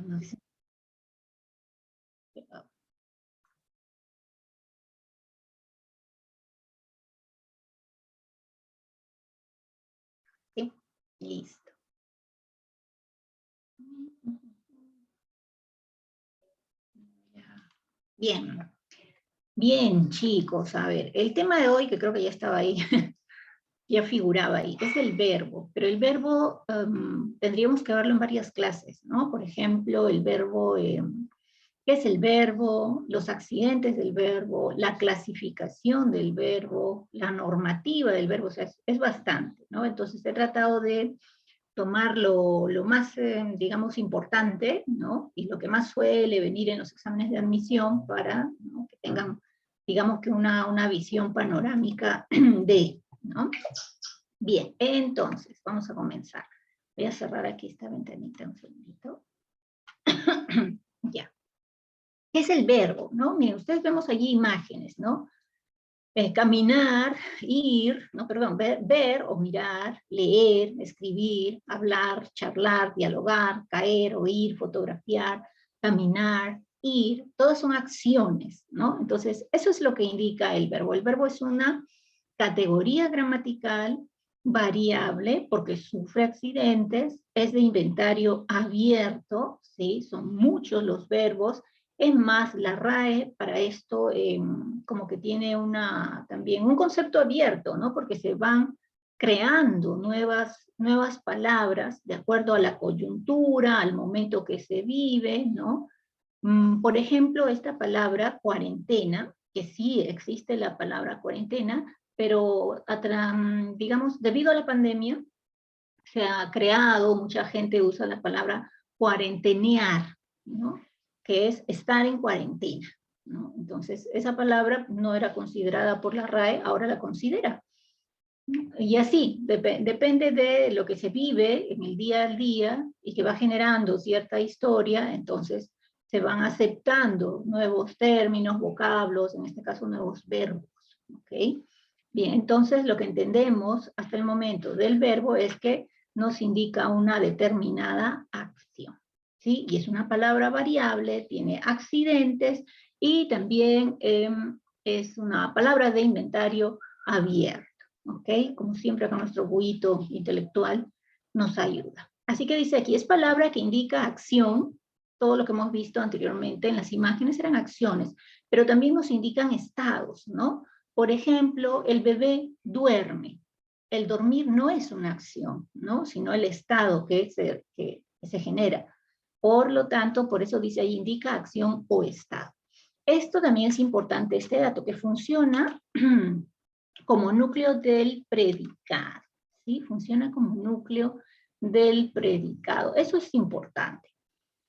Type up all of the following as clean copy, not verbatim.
no sé. ¿Sí? Listo. Bien. Bien, chicos, a ver, el tema de hoy, que creo que ya estaba ahí, ya figuraba ahí, es el verbo, pero el verbo tendríamos que verlo en varias clases, ¿no? Por ejemplo, el verbo, ¿qué es el verbo? Los accidentes del verbo, la clasificación del verbo, la normativa del verbo, o sea, es bastante, ¿no? Entonces he tratado de tomar lo más, digamos, importante, ¿no? Y lo que más suele venir en los exámenes de admisión para, ¿no?, que tengan, digamos, que una visión panorámica de, ¿no? Bien, entonces, vamos a comenzar. Voy a cerrar aquí esta ventanita un segundito. Ya. ¿Qué es el verbo? ¿No? Miren, ustedes vemos allí imágenes, ¿no? Caminar, ir, no, perdón, ver o mirar, leer, escribir, hablar, charlar, dialogar, caer, oír, fotografiar, caminar, ir, todas son acciones, ¿no? Entonces, eso es lo que indica el verbo. El verbo es una categoría gramatical variable porque sufre accidentes, es de inventario abierto, ¿sí? Son muchos los verbos. Es más, la RAE para esto como que tiene también un concepto abierto, ¿no? Porque se van creando nuevas palabras de acuerdo a la coyuntura, al momento que se vive, ¿no? Por ejemplo, esta palabra cuarentena, que sí existe la palabra cuarentena, pero digamos, debido a la pandemia, se ha creado, mucha gente usa la palabra cuarentenear, ¿no? Que es estar en cuarentena, ¿no? Entonces, esa palabra no era considerada por la RAE, ahora la considera. Y así, depende de lo que se vive en el día al día y que va generando cierta historia, entonces se van aceptando nuevos términos, vocablos, en este caso nuevos verbos, ¿ok? Bien, entonces lo que entendemos hasta el momento del verbo es que nos indica una determinada acción, ¿sí? Y es una palabra variable, tiene accidentes y también es una palabra de inventario abierto, ¿ok? Como siempre con nuestro buito intelectual nos ayuda. Así que dice aquí, es palabra que indica acción. Todo lo que hemos visto anteriormente en las imágenes eran acciones, pero también nos indican estados, ¿no? Por ejemplo, el bebé duerme. El dormir no es una acción, ¿no? Sino el estado que se genera. Por lo tanto, por eso dice ahí, indica acción o estado. Esto también es importante, este dato, que funciona como núcleo del predicado, ¿sí? Funciona como núcleo del predicado. Eso es importante.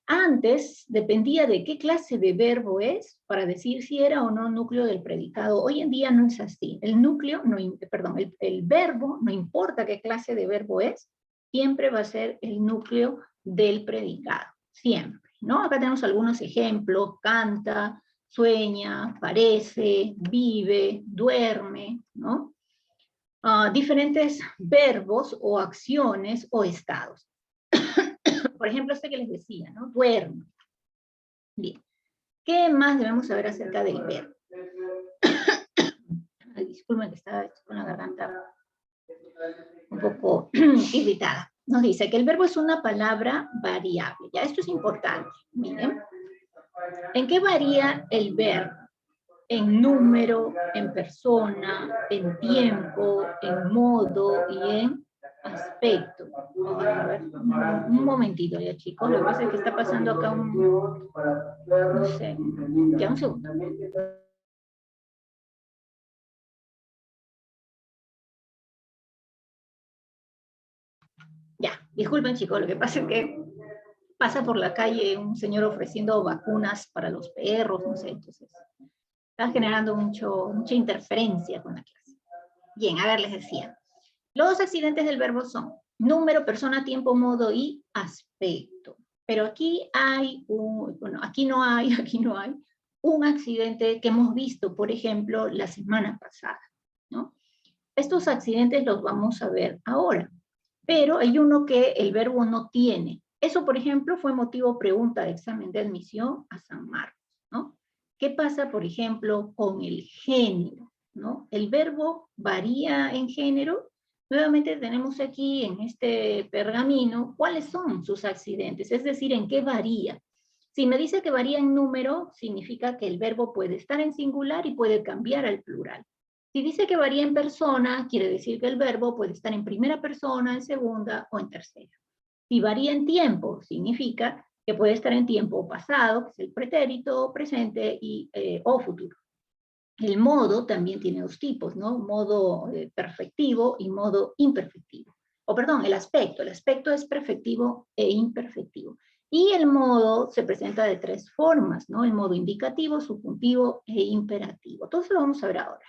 Antes dependía de qué clase de verbo es para decir si era o no núcleo del predicado. Hoy en día no es así. El núcleo, no, perdón, el verbo, no importa qué clase de verbo es, siempre va a ser el núcleo del predicado. Siempre, ¿no? Acá tenemos algunos ejemplos: canta, sueña, parece, vive, duerme, ¿no? Diferentes verbos o acciones o estados. Por ejemplo, este que les decía, ¿no? Duerme. Bien. ¿Qué más debemos saber acerca del verbo? Ay, disculpen que estaba con la garganta un poco irritada. Nos dice que el verbo es una palabra variable. Ya, esto es importante. Miren. ¿En qué varía el verbo? En número, en persona, en tiempo, en modo y en aspecto. A ver, un momentito ya, chicos. Lo que pasa es que está pasando acá no sé, ya un segundo. Ya, disculpen, chicos, lo que pasa es que pasa por la calle un señor ofreciendo vacunas para los perros, no sé, entonces está generando mucha interferencia con la clase. Bien, a ver, les decía. Los accidentes del verbo son número, persona, tiempo, modo y aspecto. Pero aquí hay aquí no hay un accidente que hemos visto, por ejemplo, la semana pasada, ¿no? Estos accidentes los vamos a ver ahora, pero hay uno que el verbo no tiene. Eso, por ejemplo, fue motivo pregunta de examen de admisión a San Marcos, ¿no? ¿Qué pasa, por ejemplo, con el género, ¿no? ¿El verbo varía en género? Nuevamente tenemos aquí en este pergamino cuáles son sus accidentes, es decir, en qué varía. Si me dice que varía en número, significa que el verbo puede estar en singular y puede cambiar al plural. Si dice que varía en persona, quiere decir que el verbo puede estar en primera persona, en segunda o en tercera. Si varía en tiempo, significa que puede estar en tiempo pasado, que es el pretérito, presente o futuro. El modo también tiene dos tipos, ¿no? Modo perfectivo y modo imperfectivo. O perdón, el aspecto es perfectivo e imperfectivo. Y el modo se presenta de tres formas, ¿no? El modo indicativo, subjuntivo e imperativo. Todo eso lo vamos a ver ahora.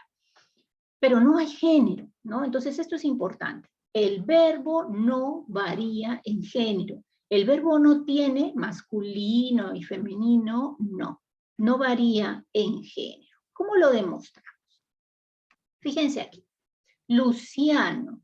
Pero no hay género, ¿no? Entonces esto es importante. El verbo no varía en género. El verbo no tiene masculino y femenino, no varía en género. ¿Cómo lo demostramos? Fíjense aquí. Luciano,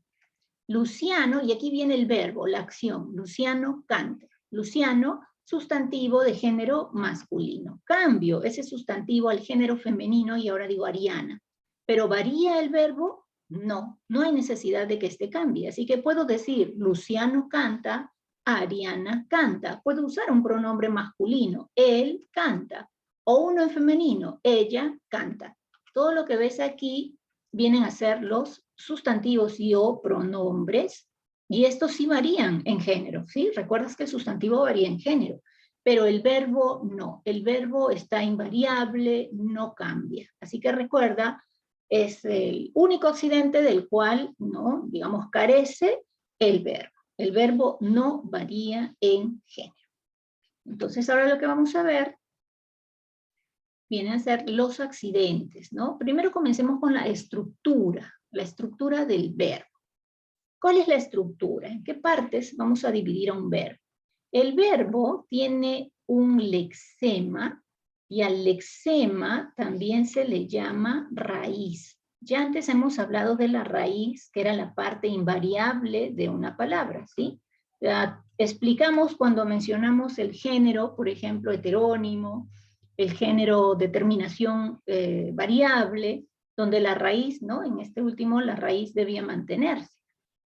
y aquí viene el verbo, la acción. Luciano canta. Luciano, sustantivo de género masculino. Cambio ese sustantivo al género femenino y ahora digo Ariana. ¿Pero varía el verbo? No hay necesidad de que este cambie. Así que puedo decir, Luciano canta, Ariana canta. Puedo usar un pronombre masculino, él canta. O uno en femenino, ella canta. Todo lo que ves aquí vienen a ser los sustantivos y o pronombres, y estos sí varían en género, ¿sí? Recuerdas que el sustantivo varía en género, pero el verbo no. El verbo está invariable, no cambia. Así que recuerda, es el único accidente del cual, ¿no? Digamos, carece el verbo. El verbo no varía en género. Entonces, ahora lo que vamos a ver vienen a ser los accidentes, ¿no? Primero comencemos con la estructura del verbo. ¿Cuál es la estructura? ¿En qué partes vamos a dividir a un verbo? El verbo tiene un lexema, y al lexema también se le llama raíz. Ya antes hemos hablado de la raíz, que era la parte invariable de una palabra, ¿sí? Ya explicamos cuando mencionamos el género, por ejemplo, heterónimo, el género de terminación variable, donde la raíz, ¿no? En este último, la raíz debía mantenerse.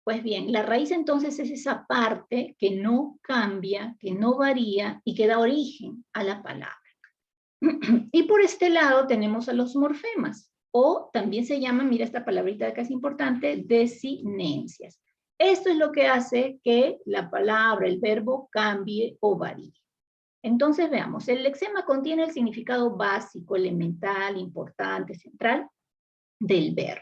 Pues bien, la raíz entonces es esa parte que no cambia, que no varía y que da origen a la palabra. Y por este lado tenemos a los morfemas, o también se llama, mira esta palabrita que es importante, desinencias. Esto es lo que hace que la palabra, el verbo, cambie o varíe. Entonces veamos, el lexema contiene el significado básico, elemental, importante, central del verbo.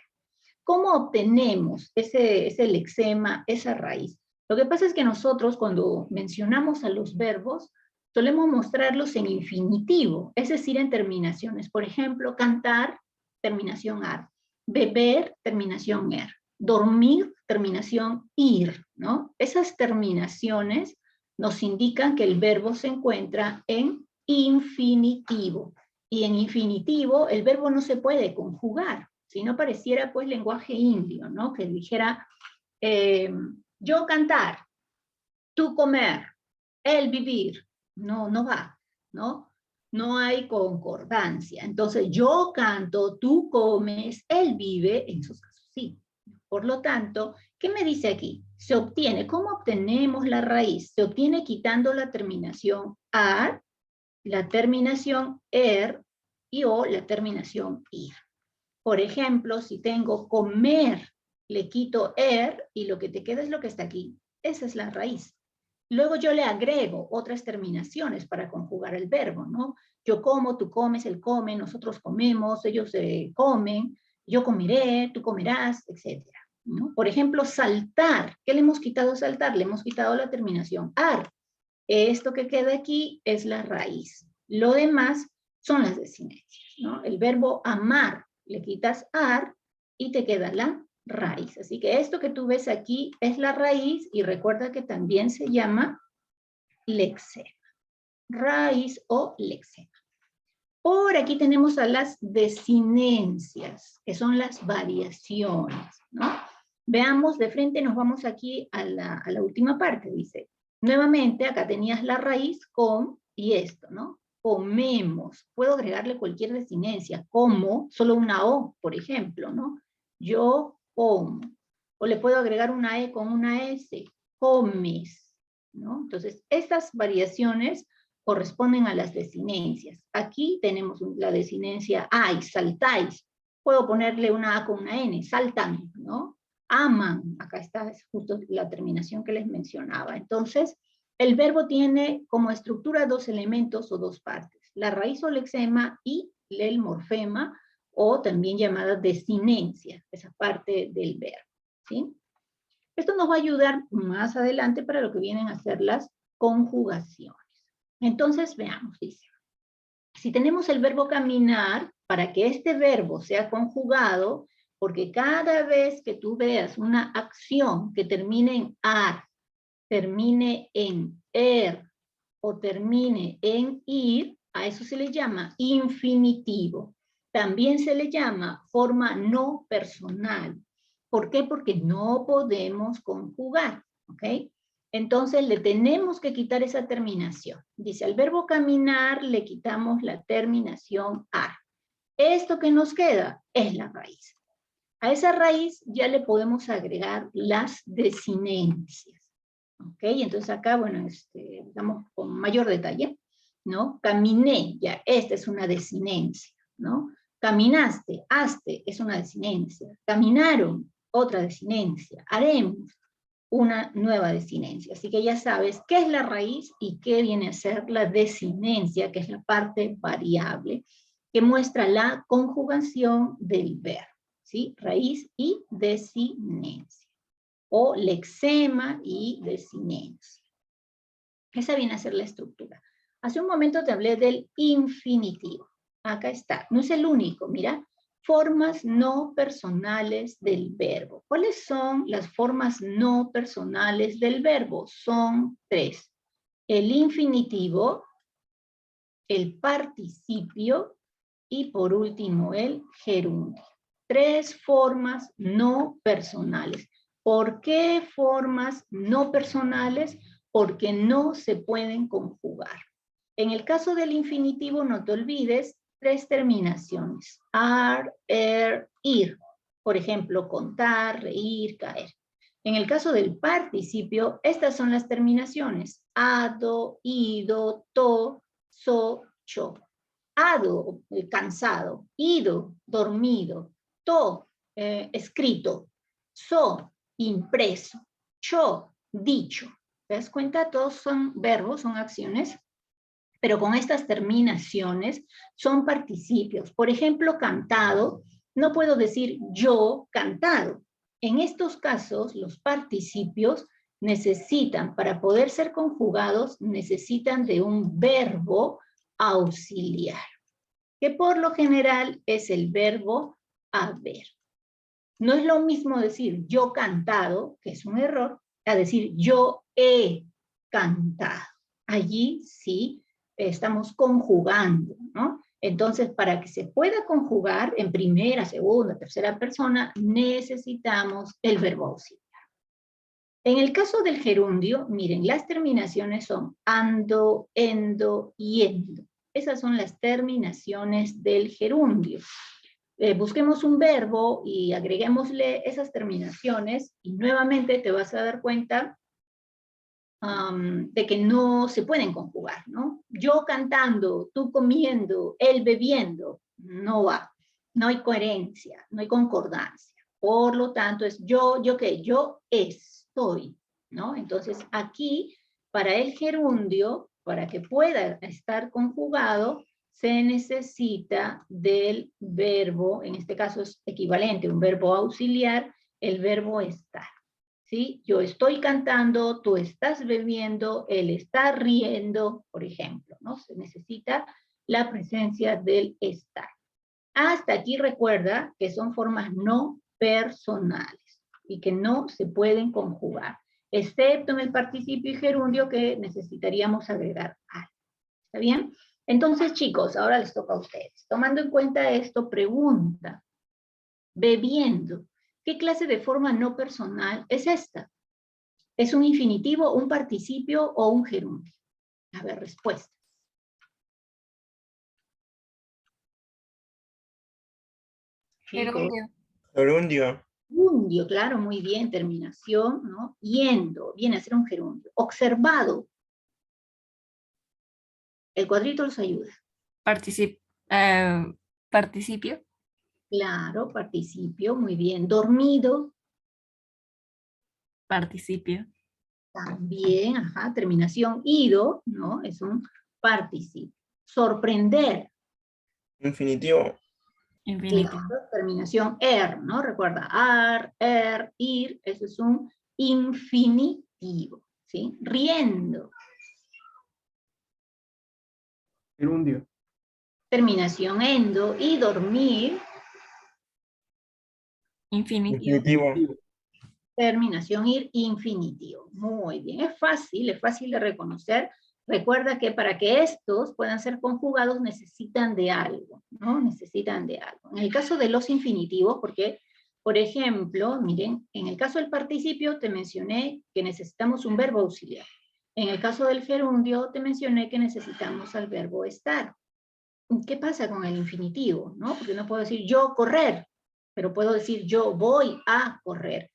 ¿Cómo obtenemos ese lexema, esa raíz? Lo que pasa es que nosotros cuando mencionamos a los verbos, solemos mostrarlos en infinitivo, es decir, en terminaciones. Por ejemplo, cantar, terminación ar. Beber, terminación er. Dormir, terminación ir, ¿no? Esas terminaciones nos indican que el verbo se encuentra en infinitivo. Y en infinitivo el verbo no se puede conjugar. Si no pareciera pues lenguaje indio, ¿no? Que dijera, yo cantar, tú comer, él vivir. No va, ¿no? No hay concordancia. Entonces, yo canto, tú comes, él vive, en esos casos sí. Por lo tanto, ¿qué me dice aquí? Se obtiene, ¿cómo obtenemos la raíz? Se obtiene quitando la terminación ar, la terminación er y o la terminación ir. Por ejemplo, si tengo comer, le quito er y lo que te queda es lo que está aquí. Esa es la raíz. Luego yo le agrego otras terminaciones para conjugar el verbo, ¿no? Yo como, tú comes, él come, nosotros comemos, ellos comen, yo comeré, tú comerás, etc. ¿no? Por ejemplo, saltar. ¿Qué le hemos quitado a saltar? Le hemos quitado la terminación ar. Esto que queda aquí es la raíz. Lo demás son las desinencias, ¿no? El verbo amar, le quitas ar y te queda la raíz. Así que esto que tú ves aquí es la raíz y recuerda que también se llama lexema. Raíz o lexema. Por aquí tenemos a las desinencias, que son las variaciones, ¿no? Veamos, de frente nos vamos aquí a la última parte, dice. Nuevamente, acá tenías la raíz con y esto, ¿no? Comemos. Puedo agregarle cualquier desinencia. Como, solo una O, por ejemplo, ¿no? Yo como. O le puedo agregar una E con una S. Comes, ¿no? Entonces, estas variaciones corresponden a las desinencias. Aquí tenemos la desinencia ay, saltáis. Puedo ponerle una A con una N, saltan, ¿no? Aman, acá está es justo la terminación que les mencionaba. Entonces, el verbo tiene como estructura dos elementos o dos partes, la raíz o lexema y el morfema, o también llamada desinencia, esa parte del verbo, ¿sí? Esto nos va a ayudar más adelante para lo que vienen a ser las conjugaciones. Entonces, veamos, dice, si tenemos el verbo caminar, para que este verbo sea conjugado, porque cada vez que tú veas una acción que termine en ar, termine en o termine en ir, a eso se le llama infinitivo. También se le llama forma no personal. ¿Por qué? Porque no podemos conjugar, ¿ok? Entonces le tenemos que quitar esa terminación. Dice, al verbo caminar le quitamos la terminación ar. Esto que nos queda es la raíz. A esa raíz ya le podemos agregar las desinencias. ¿Ok? Entonces acá, bueno, digamos con mayor detalle, ¿no? Caminé, ya, esta es una desinencia, ¿no? Caminaste, haste, es una desinencia. Caminaron, otra desinencia. Haremos, una nueva desinencia. Así que ya sabes qué es la raíz y qué viene a ser la desinencia, que es la parte variable, que muestra la conjugación del verbo, ¿sí? Raíz y desinencia, o lexema y desinencia. Esa viene a ser la estructura. Hace un momento te hablé del infinitivo. Acá está, no es el único, mira. Formas no personales del verbo. ¿Cuáles son las formas no personales del verbo? Son tres. El infinitivo, el participio y por último el gerundio. Tres formas no personales. ¿Por qué formas no personales? Porque no se pueden conjugar. En el caso del infinitivo, no te olvides, tres terminaciones. Ar, ir. Por ejemplo, contar, reír, caer. En el caso del participio, estas son las terminaciones. Ado, ido, to, so, cho. Ado, cansado. Ido, dormido. To, escrito. So, impreso. Cho, dicho. ¿Te das cuenta? Todos son verbos, son acciones, pero con estas terminaciones son participios. Por ejemplo, cantado, no puedo decir yo cantado. En estos casos, los participios necesitan, para poder ser conjugados, necesitan de un verbo auxiliar, que por lo general es el verbo haber. No es lo mismo decir yo cantado, que es un error, a decir yo he cantado. Allí sí estamos conjugando, ¿no? Entonces, para que se pueda conjugar en primera, segunda, tercera persona, necesitamos el verbo auxiliar. En el caso del gerundio, miren, las terminaciones son ando, endo, yendo. Esas son las terminaciones del gerundio. Busquemos un verbo y agreguémosle esas terminaciones y nuevamente te vas a dar cuenta de que no se pueden conjugar, ¿no? Yo cantando, tú comiendo, él bebiendo, no va. No hay coherencia, no hay concordancia. Por lo tanto, es yo qué, yo estoy, ¿no? Entonces, aquí, para el gerundio, para que pueda estar conjugado, se necesita del verbo, en este caso es equivalente, un verbo auxiliar, el verbo estar. ¿Sí? Yo estoy cantando, tú estás bebiendo, él está riendo, por ejemplo, ¿no? Se necesita la presencia del estar. Hasta aquí recuerda que son formas no personales y que no se pueden conjugar, excepto en el participio y gerundio que necesitaríamos agregar algo. ¿Está bien? Entonces, chicos, ahora les toca a ustedes. Tomando en cuenta esto, pregunta. Bebiendo. ¿Qué clase de forma no personal es esta? ¿Es un infinitivo, un participio o un gerundio? A ver, respuesta. Chicos. Gerundio. Gerundio. Gerundio, claro, muy bien, terminación, ¿no? Yendo, viene a ser un gerundio. Observado. El cuadrito los ayuda. Participio. Claro, participio, muy bien. Dormido, Participio. también, ajá, terminación ido, ¿no? Es un participio. Sorprender, Infinitivo. Infinitivo. claro, terminación ¿no? Recuerda, ir, eso es un infinitivo, ¿sí? Riendo, Gerundio. terminación endo, y dormir, Infinitivo. Infinitivo. terminación ir, infinitivo. Muy bien, es fácil de reconocer. Recuerda que para que estos puedan ser conjugados necesitan de algo, ¿no? Necesitan de algo. En el caso de los infinitivos, porque, por ejemplo, miren, en el caso del participio te mencioné que necesitamos un verbo auxiliar. En el caso del gerundio te mencioné que necesitamos al verbo estar. ¿Qué pasa con el infinitivo? ¿No? Porque no puedo decir yo correr, pero puedo decir yo voy a correr.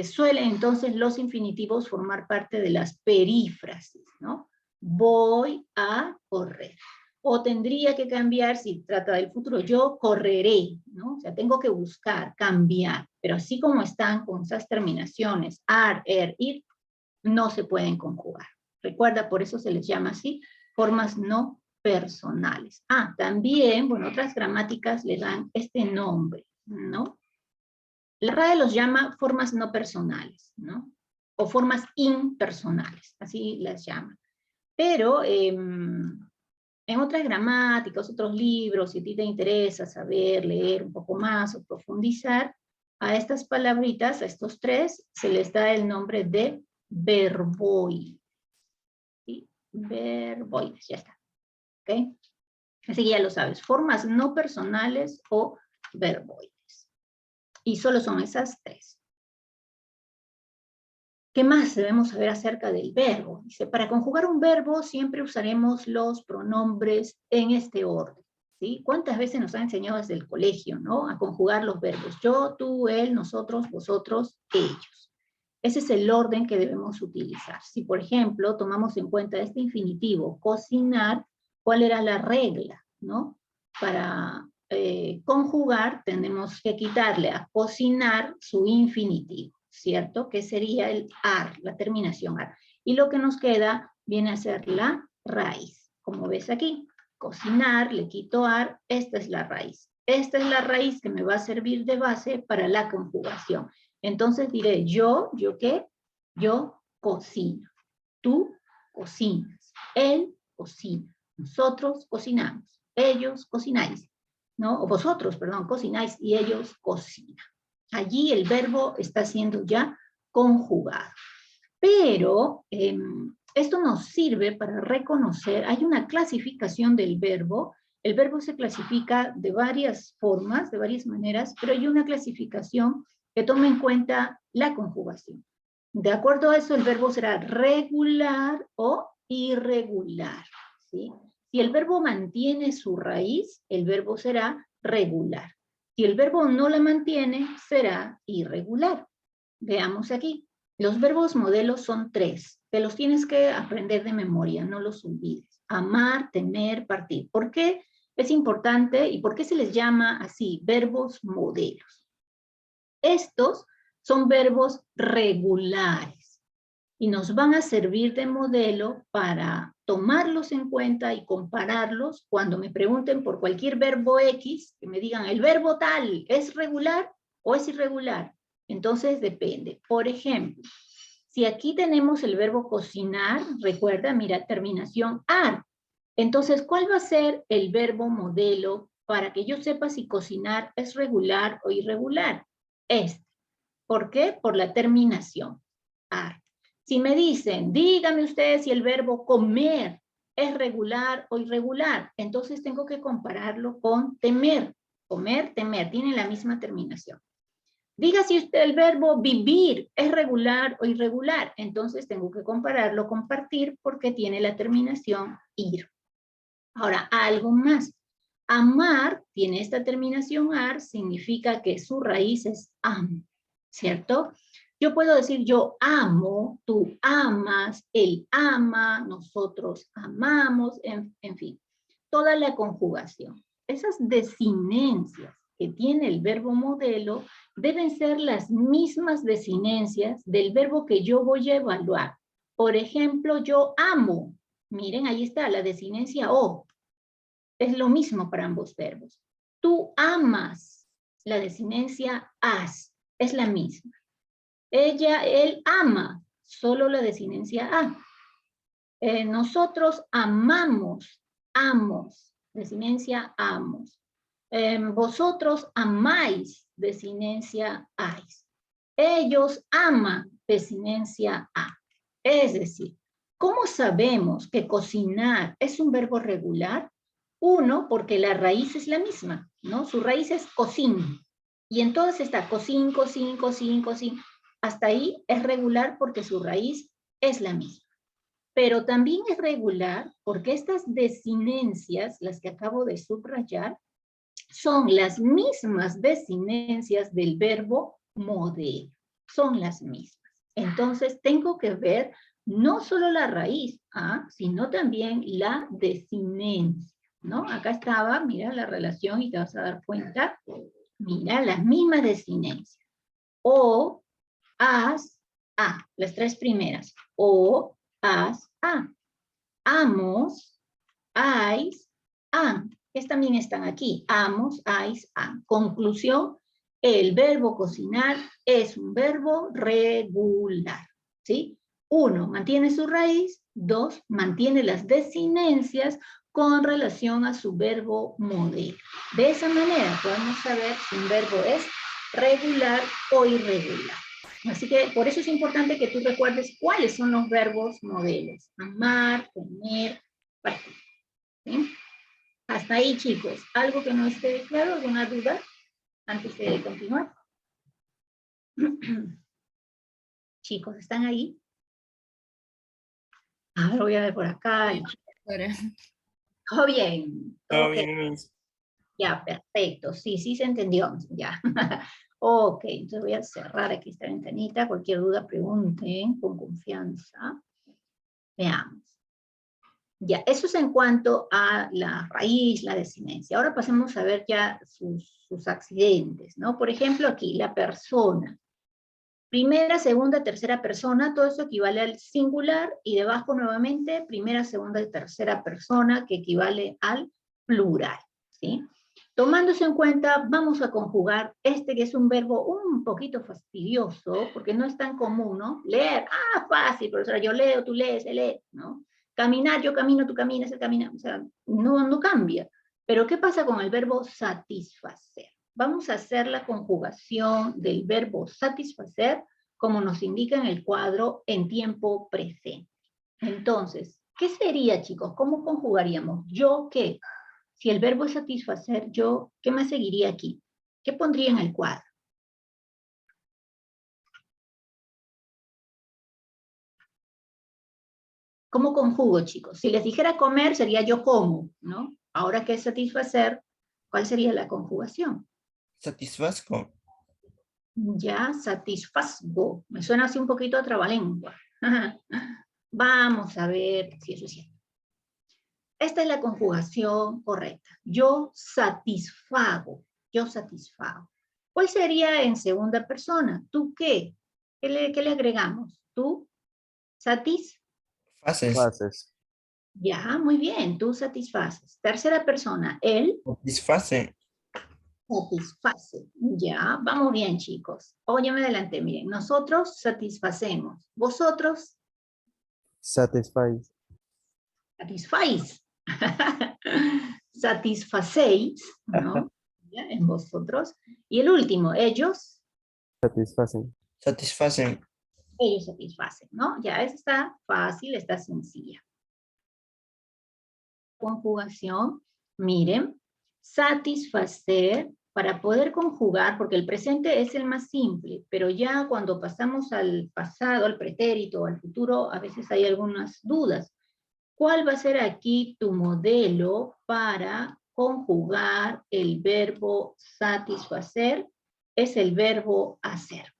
Suelen entonces los infinitivos formar parte de las perífrasis, ¿no? Voy a correr. O tendría que cambiar, si trata del futuro, yo correré, ¿no? O sea, tengo que buscar, cambiar. Pero así como están con esas terminaciones, ir, no se pueden conjugar. Recuerda, por eso se les llama así, formas no personales. También, bueno, otras gramáticas le dan este nombre, ¿no? La RAE los llama formas no personales, ¿no? O formas impersonales, así las llaman. Pero en otras gramáticas, otros libros, si a ti te interesa saber, leer un poco más o profundizar, a estas palabritas, a estos tres, se les da el nombre de verboides. ¿Sí? Verboides, ya está. ¿Ok? Así que ya lo sabes, formas no personales o verboides. Y solo son esas tres. ¿Qué más debemos saber acerca del verbo? Dice, para conjugar un verbo siempre usaremos los pronombres en este orden. ¿Sí? ¿Cuántas veces nos han enseñado desde el colegio, ¿no? A conjugar los verbos. Yo, tú, él, nosotros, vosotros, ellos. Ese es el orden que debemos utilizar. Si, por ejemplo, tomamos en cuenta este infinitivo, cocinar, ¿cuál era la regla, no? Para conjugar, tenemos que quitarle a cocinar su infinitivo, ¿cierto? Que sería el ar, la terminación ar. Y lo que nos queda viene a ser la raíz. Como ves aquí, cocinar, le quito ar, esta es la raíz. Esta es la raíz que me va a servir de base para la conjugación. Entonces diré, ¿yo qué? Yo cocino. Tú cocinas. Él cocina. Nosotros cocinamos. Ellos cocináis. ¿No? O vosotros, perdón, cocináis y ellos cocinan. Allí el verbo está siendo ya conjugado. Pero esto nos sirve para reconocer, hay una clasificación del verbo. El verbo se clasifica de varias formas, de varias maneras, pero hay una clasificación que toma en cuenta la conjugación. De acuerdo a eso, el verbo será regular o irregular, ¿sí? Si el verbo mantiene su raíz, el verbo será regular. Si el verbo no la mantiene, será irregular. Veamos aquí. Los verbos modelos son tres. Te los tienes que aprender de memoria, no los olvides. Amar, temer, partir. ¿Por qué es importante y por qué se les llama así verbos modelos? Estos son verbos regulares y nos van a servir de modelo para tomarlos en cuenta y compararlos cuando me pregunten por cualquier verbo X, que me digan, ¿el verbo tal es regular o es irregular? Entonces depende. Por ejemplo, si aquí tenemos el verbo cocinar, recuerda, mira, terminación ar. Entonces, ¿cuál va a ser el verbo modelo para que yo sepa si cocinar es regular o irregular? Este. ¿Por qué? Por la terminación ar. Si me dicen, dígame usted si el verbo comer es regular o irregular, entonces tengo que compararlo con temer. Comer, temer, tienen la misma terminación. Diga si usted el verbo vivir es regular o irregular. Entonces tengo que compararlo con partir porque tiene la terminación ir. Ahora, algo más. Amar tiene esta terminación ar, significa que su raíz es am, ¿cierto? Yo puedo decir yo amo, tú amas, él ama, nosotros amamos, en fin. Toda la conjugación. Esas desinencias que tiene el verbo modelo deben ser las mismas desinencias del verbo que yo voy a evaluar. Por ejemplo, yo amo. Miren, ahí está la desinencia o. Es lo mismo para ambos verbos. Tú amas. La desinencia as. Es la misma. Ella, él ama. Solo la desinencia a. Nosotros amamos. Amos. Desinencia amos. Vosotros amáis, desinencia ais. Ellos aman, desinencia a. Es decir, ¿cómo sabemos que cocinar es un verbo regular? Uno, porque la raíz es la misma, ¿no? Su raíz es cocin. Y entonces está cocin, cocin, cocin, cocin. Hasta ahí es regular porque su raíz es la misma. Pero también es regular porque estas desinencias, las que acabo de subrayar, son las mismas desinencias del verbo modelo. Son las mismas. Entonces tengo que ver no solo la raíz, sino también la desinencia, ¿no? Acá estaba, mira la relación y te vas a dar cuenta. Mira, las mismas desinencias. O, as, a. Las tres primeras. O, as, a. Amos, ais, an. Que también están aquí. Amos, ais, an. Conclusión, el verbo cocinar es un verbo regular. ¿Sí? 1, mantiene su raíz. 2, mantiene las desinencias con relación a su verbo modelo. De esa manera podemos saber si un verbo es regular o irregular. Así que por eso es importante que tú recuerdes cuáles son los verbos modelos. Amar, tener, partir. ¿Sí? Hasta ahí, chicos. ¿Algo que no esté claro? ¿Alguna duda antes de continuar? Chicos, ¿están ahí? A ver, voy a ver por acá. Todo bien. Todo Okay. bien. Ya, perfecto. Sí, sí se entendió. Ya. Ok, entonces voy a cerrar aquí esta ventanita. Cualquier duda pregunten con confianza. Veamos. Ya, eso es en cuanto a la raíz, la desinencia. Ahora pasemos a ver ya sus accidentes, ¿no? Por ejemplo, aquí, la persona. Primera, segunda, tercera persona, todo eso equivale al singular, y debajo nuevamente, primera, segunda y tercera persona, que equivale al plural, ¿sí? Tomándose en cuenta, vamos a conjugar este que es un verbo un poquito fastidioso, porque no es tan común, ¿no? Leer, fácil, profesora, yo leo, tú lees, él lee, ¿no? Caminar, yo camino, tú caminas, él camina, o sea, no cambia. Pero ¿qué pasa con el verbo satisfacer? Vamos a hacer la conjugación del verbo satisfacer, como nos indica en el cuadro, en tiempo presente. Entonces, ¿qué sería, chicos? ¿Cómo conjugaríamos? ¿Yo qué? Si el verbo es satisfacer, yo, ¿qué más seguiría aquí? ¿Qué pondría en el cuadro? ¿Cómo conjugo, chicos? Si les dijera comer, sería yo como, ¿no? Ahora que es satisfacer, ¿cuál sería la conjugación? Satisfazco. Ya, satisfazgo. Me suena así un poquito a trabalengua. Vamos a ver si eso es cierto. Esta es la conjugación correcta. Yo satisfago. Yo satisfago. ¿Cuál sería en segunda persona? ¿Tú qué? ¿Qué le agregamos? ¿Tú satisfaces? Fases. Ya, muy bien. Tú satisfaces. Tercera persona. Él Satisface. satisface. Ya, vamos bien, chicos. Oh, ya me adelanté. Miren, nosotros satisfacemos. Vosotros Satisfies. satisfáis. Satisfacéis, ¿no? ¿Ya? En vosotros. Y el último, ellos Satisfacen. Satisfacen. satisfacen, ¿no? Ya está fácil, está sencilla. Conjugación, miren, satisfacer, para poder conjugar, porque el presente es el más simple, pero ya cuando pasamos al pasado, al pretérito, al futuro, a veces hay algunas dudas. ¿Cuál va a ser aquí tu modelo para conjugar el verbo satisfacer? Es el verbo hacer,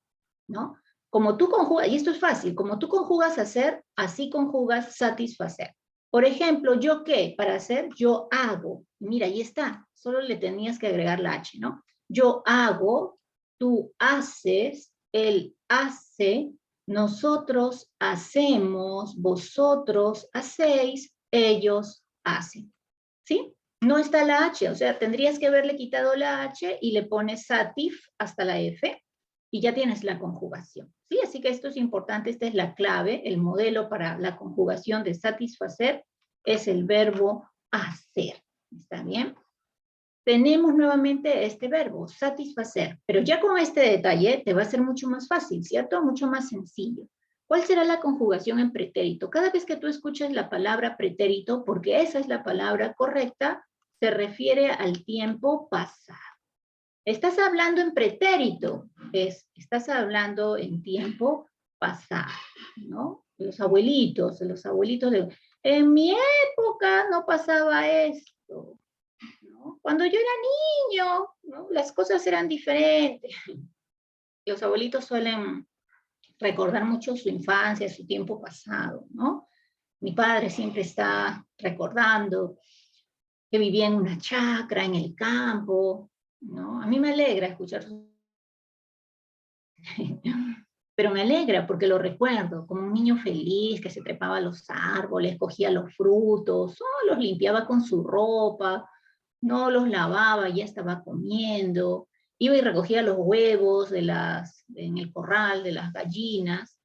¿no? Como tú conjugas, y esto es fácil, como tú conjugas hacer, así conjugas satisfacer. Por ejemplo, ¿yo qué? Para hacer, yo hago. Mira, ahí está. Solo le tenías que agregar la H, ¿no? Yo hago, tú haces, él hace, nosotros hacemos, vosotros hacéis, ellos hacen. ¿Sí? No está la H, o sea, tendrías que haberle quitado la H y le pones satif hasta la F y ya tienes la conjugación. ¿Sí? Así que esto es importante, esta es la clave, el modelo para la conjugación de satisfacer es el verbo hacer. ¿Está bien? Tenemos nuevamente este verbo, satisfacer, pero ya con este detalle te va a ser mucho más fácil, ¿cierto? Mucho más sencillo. ¿Cuál será la conjugación en pretérito? Cada vez que tú escuches la palabra pretérito, porque esa es la palabra correcta, se refiere al tiempo pasado. Estás hablando en pretérito, estás hablando en tiempo pasado, ¿no? Los abuelitos de, en mi época no pasaba esto, ¿no? Cuando yo era niño, ¿no? Las cosas eran diferentes. Los abuelitos suelen recordar mucho su infancia, su tiempo pasado, ¿no? Mi padre siempre está recordando que vivía en una chacra, en el campo, ¿no? A mí me alegra escuchar pero me alegra porque lo recuerdo como un niño feliz que se trepaba a los árboles, cogía los frutos, o los limpiaba con su ropa, no los lavaba, ya estaba comiendo, iba y recogía los huevos en el corral de las gallinas,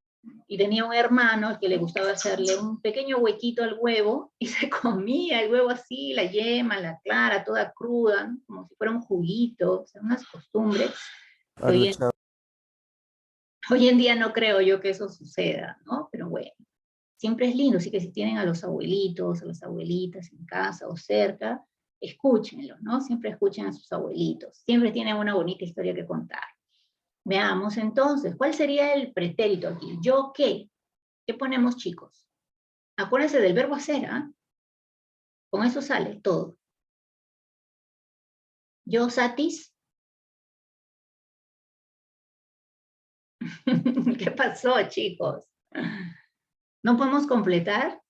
y tenía un hermano al que le gustaba hacerle un pequeño huequito al huevo, y se comía el huevo así, la yema, la clara, toda cruda, ¿no? Como si fuera un juguito, o sea, unas costumbres. Hoy en día no creo yo que eso suceda, ¿no? Pero bueno, siempre es lindo, así que si tienen a los abuelitos, a las abuelitas en casa o cerca, escúchenlos, ¿no? Siempre escuchen a sus abuelitos, siempre tienen una bonita historia que contar. Veamos entonces, ¿cuál sería el pretérito aquí? ¿Yo qué? ¿Qué ponemos, chicos? Acuérdense del verbo hacer, ¿ah? Con eso sale todo. Yo satis. ¿Qué pasó, chicos? ¿No podemos completar?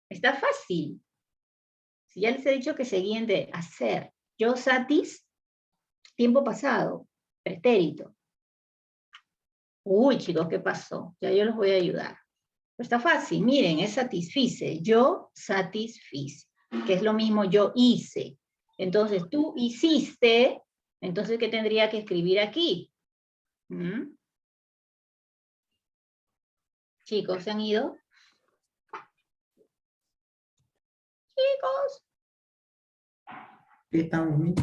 Está fácil. Si ya les he dicho que se guíen de hacer. Yo satis, tiempo pasado, pretérito. Uy, chicos, ¿qué pasó? Ya yo los voy a ayudar. Pero está fácil, miren, es satisfice. Yo satisfice, que es lo mismo yo hice. Entonces, tú hiciste, entonces, ¿qué tendría que escribir aquí? ¿Mm? Chicos, ¿se han ido? Chicos. Sí, estamos bien.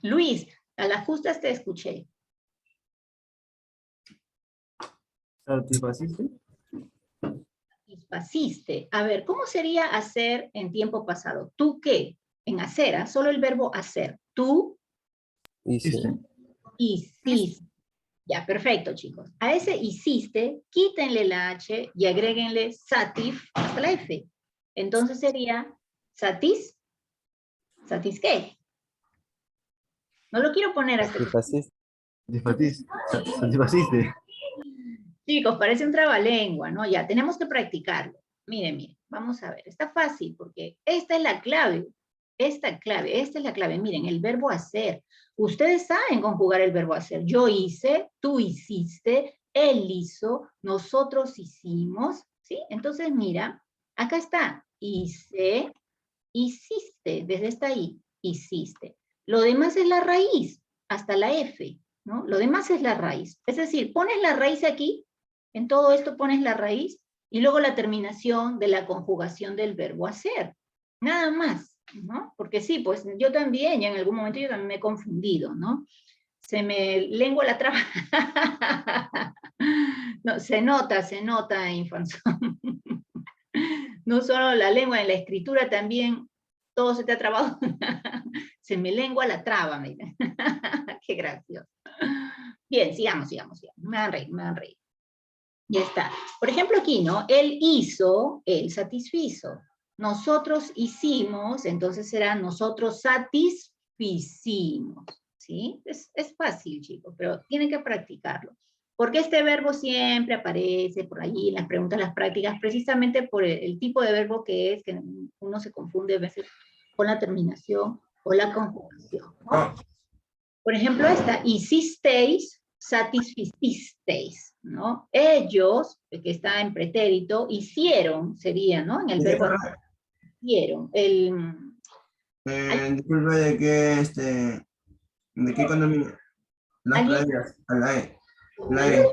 Luis, a las justas te escuché. ¿Satisfaciste? Satisfaciste. A ver, ¿cómo sería hacer en tiempo pasado? ¿Tú qué? En hacer, ¿ah? Solo el verbo hacer. Tú Hice. hiciste. Ya, perfecto, chicos. A ese hiciste, quítenle la H y agréguenle satif hasta la F. Entonces sería satis, ¿satis qué? No lo quiero poner hasta que... Satisfaciste. ¿Satisfaciste? Chicos, parece un trabalengua, ¿no? Ya, tenemos que practicarlo. Miren, miren, vamos a ver. Está fácil porque esta es la clave. Esta es la clave. Miren, el verbo hacer. Ustedes saben conjugar el verbo hacer. Yo hice, tú hiciste, él hizo, nosotros hicimos, ¿sí? Entonces, mira, acá está. Hice, hiciste, desde esta I, hiciste. Lo demás es la raíz, hasta la F, ¿no? Lo demás es la raíz. Es decir, pones la raíz aquí, en todo esto pones la raíz, y luego la terminación de la conjugación del verbo hacer. Nada más, ¿no? Porque sí, pues yo también, y en algún momento yo también me he confundido, ¿no? Se me lengua la traba. No, se nota, Infanzón. No solo la lengua, en la escritura también, todo se te ha trabado. se me lengua la traba, miren. Qué gracioso. Bien, sigamos. Me van a reír. Ya está. Por ejemplo aquí, ¿no? Él hizo, él satisfizo. Nosotros hicimos, entonces será nosotros satisficimos. ¿Sí? Es fácil, chicos, pero tienen que practicarlo. Porque este verbo siempre aparece por allí en las preguntas, las prácticas, precisamente por el tipo de verbo que es, que uno se confunde a veces con la terminación o la conjugación, ¿no? Por ejemplo, esta, hicisteis, satisficisteis, ¿no? Ellos, que está en pretérito, hicieron, sería, ¿no? En el verbo hicieron. Disculpe, ¿de qué economía? Las playas, a la E. La E.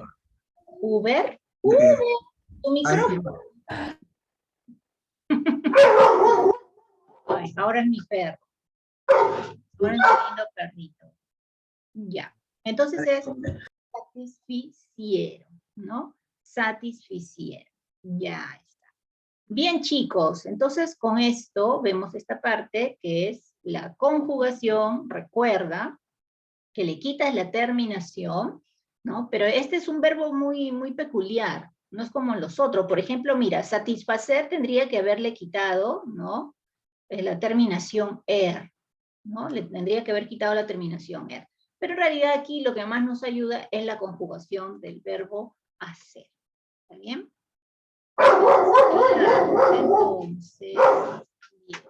Uber, tu micrófono. Ay, ahora es mi perro. Ahora es mi lindo perrito. Ya. Entonces es satisficieron, ¿no? Satisficieron. Ya está. Bien, chicos. Entonces, con esto vemos esta parte que es la conjugación. Recuerda que le quitas la terminación, ¿no? Pero este es un verbo muy, muy peculiar. No es como los otros. Por ejemplo, mira, satisfacer tendría que haberle quitado, ¿no? La terminación er, ¿no? Le tendría que haber quitado la terminación er. Pero en realidad aquí lo que más nos ayuda es la conjugación del verbo hacer. ¿Está bien? Entonces, bien.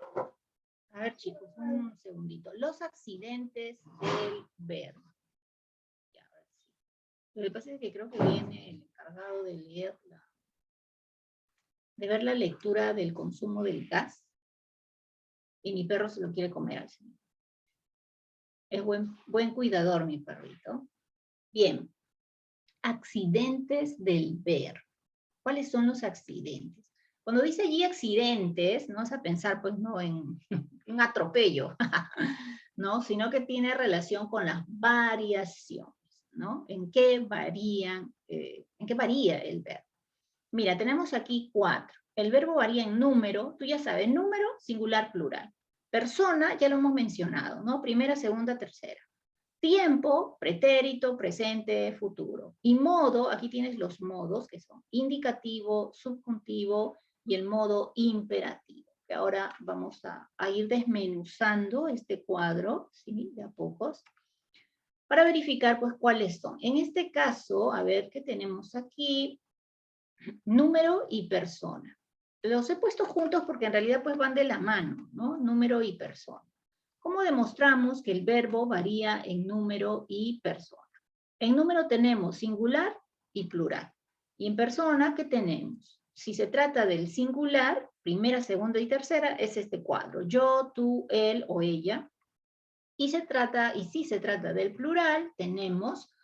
A ver, chicos, un segundito. Los accidentes del verbo. Ya, a ver si. Lo que pasa es que creo que viene el encargado de leer de ver la lectura del consumo del gas. Y mi perro se lo quiere comer al señor. Es buen cuidador, mi perrito. Bien. Accidentes del verbo. ¿Cuáles son los accidentes? Cuando dice allí accidentes, no vas a pensar, pues, no en un atropello, ¿no? Sino que tiene relación con las variaciones, ¿no? ¿En qué varía el verbo? Mira, tenemos aquí 4. El verbo varía en número, tú ya sabes, número, singular, plural. Persona, ya lo hemos mencionado, ¿no? Primera, segunda, tercera. Tiempo, pretérito, presente, futuro. Y modo, aquí tienes los modos que son indicativo, subjuntivo y el modo imperativo. Que ahora vamos a ir desmenuzando este cuadro, ¿sí? De a pocos, para verificar pues cuáles son. En este caso, a ver qué tenemos aquí, número y persona. Los he puesto juntos porque en realidad pues van de la mano, ¿no? Número y persona. ¿Cómo demostramos que el verbo varía en número y persona? En número tenemos singular y plural. Y en persona, ¿qué tenemos? Si se trata del singular, primera, segunda y tercera, es este cuadro. Yo, tú, él o ella. Y si se trata del plural, tenemos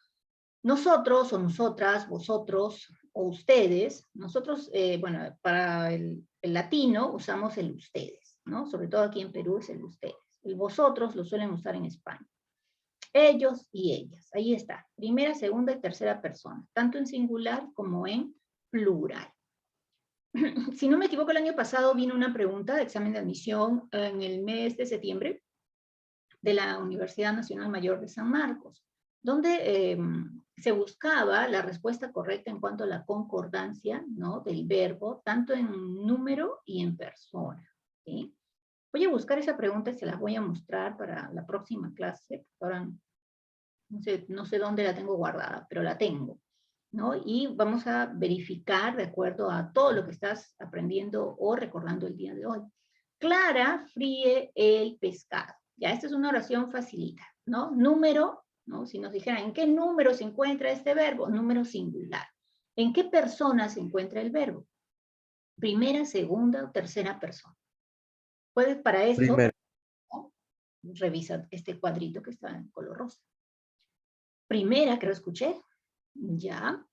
nosotros o nosotras, vosotros o ustedes. Nosotros, bueno, para el latino usamos el ustedes, ¿no? Sobre todo aquí en Perú es el ustedes. El vosotros lo suelen usar en España. Ellos y ellas. Ahí está. Primera, segunda y tercera persona. Tanto en singular como en plural. Si no me equivoco, el año pasado vino una pregunta de examen de admisión en el mes de septiembre de la Universidad Nacional Mayor de San Marcos, donde se buscaba la respuesta correcta en cuanto a la concordancia, ¿no? Del verbo, tanto en número y en persona. ¿Sí? Voy a buscar esa pregunta y se las voy a mostrar para la próxima clase. Ahora no sé dónde la tengo guardada, pero la tengo, ¿no? Y vamos a verificar de acuerdo a todo lo que estás aprendiendo o recordando el día de hoy. Clara fríe el pescado. Ya, esta es una oración facilita, ¿no? Número, ¿no? Si nos dijeran, ¿en qué número se encuentra este verbo? Número singular. ¿En qué persona se encuentra el verbo? Primera, segunda o tercera persona. Puedes para eso, Primero. ¿no? Revisa este cuadrito que está en color rosa. Primera, creo escuché. Ya.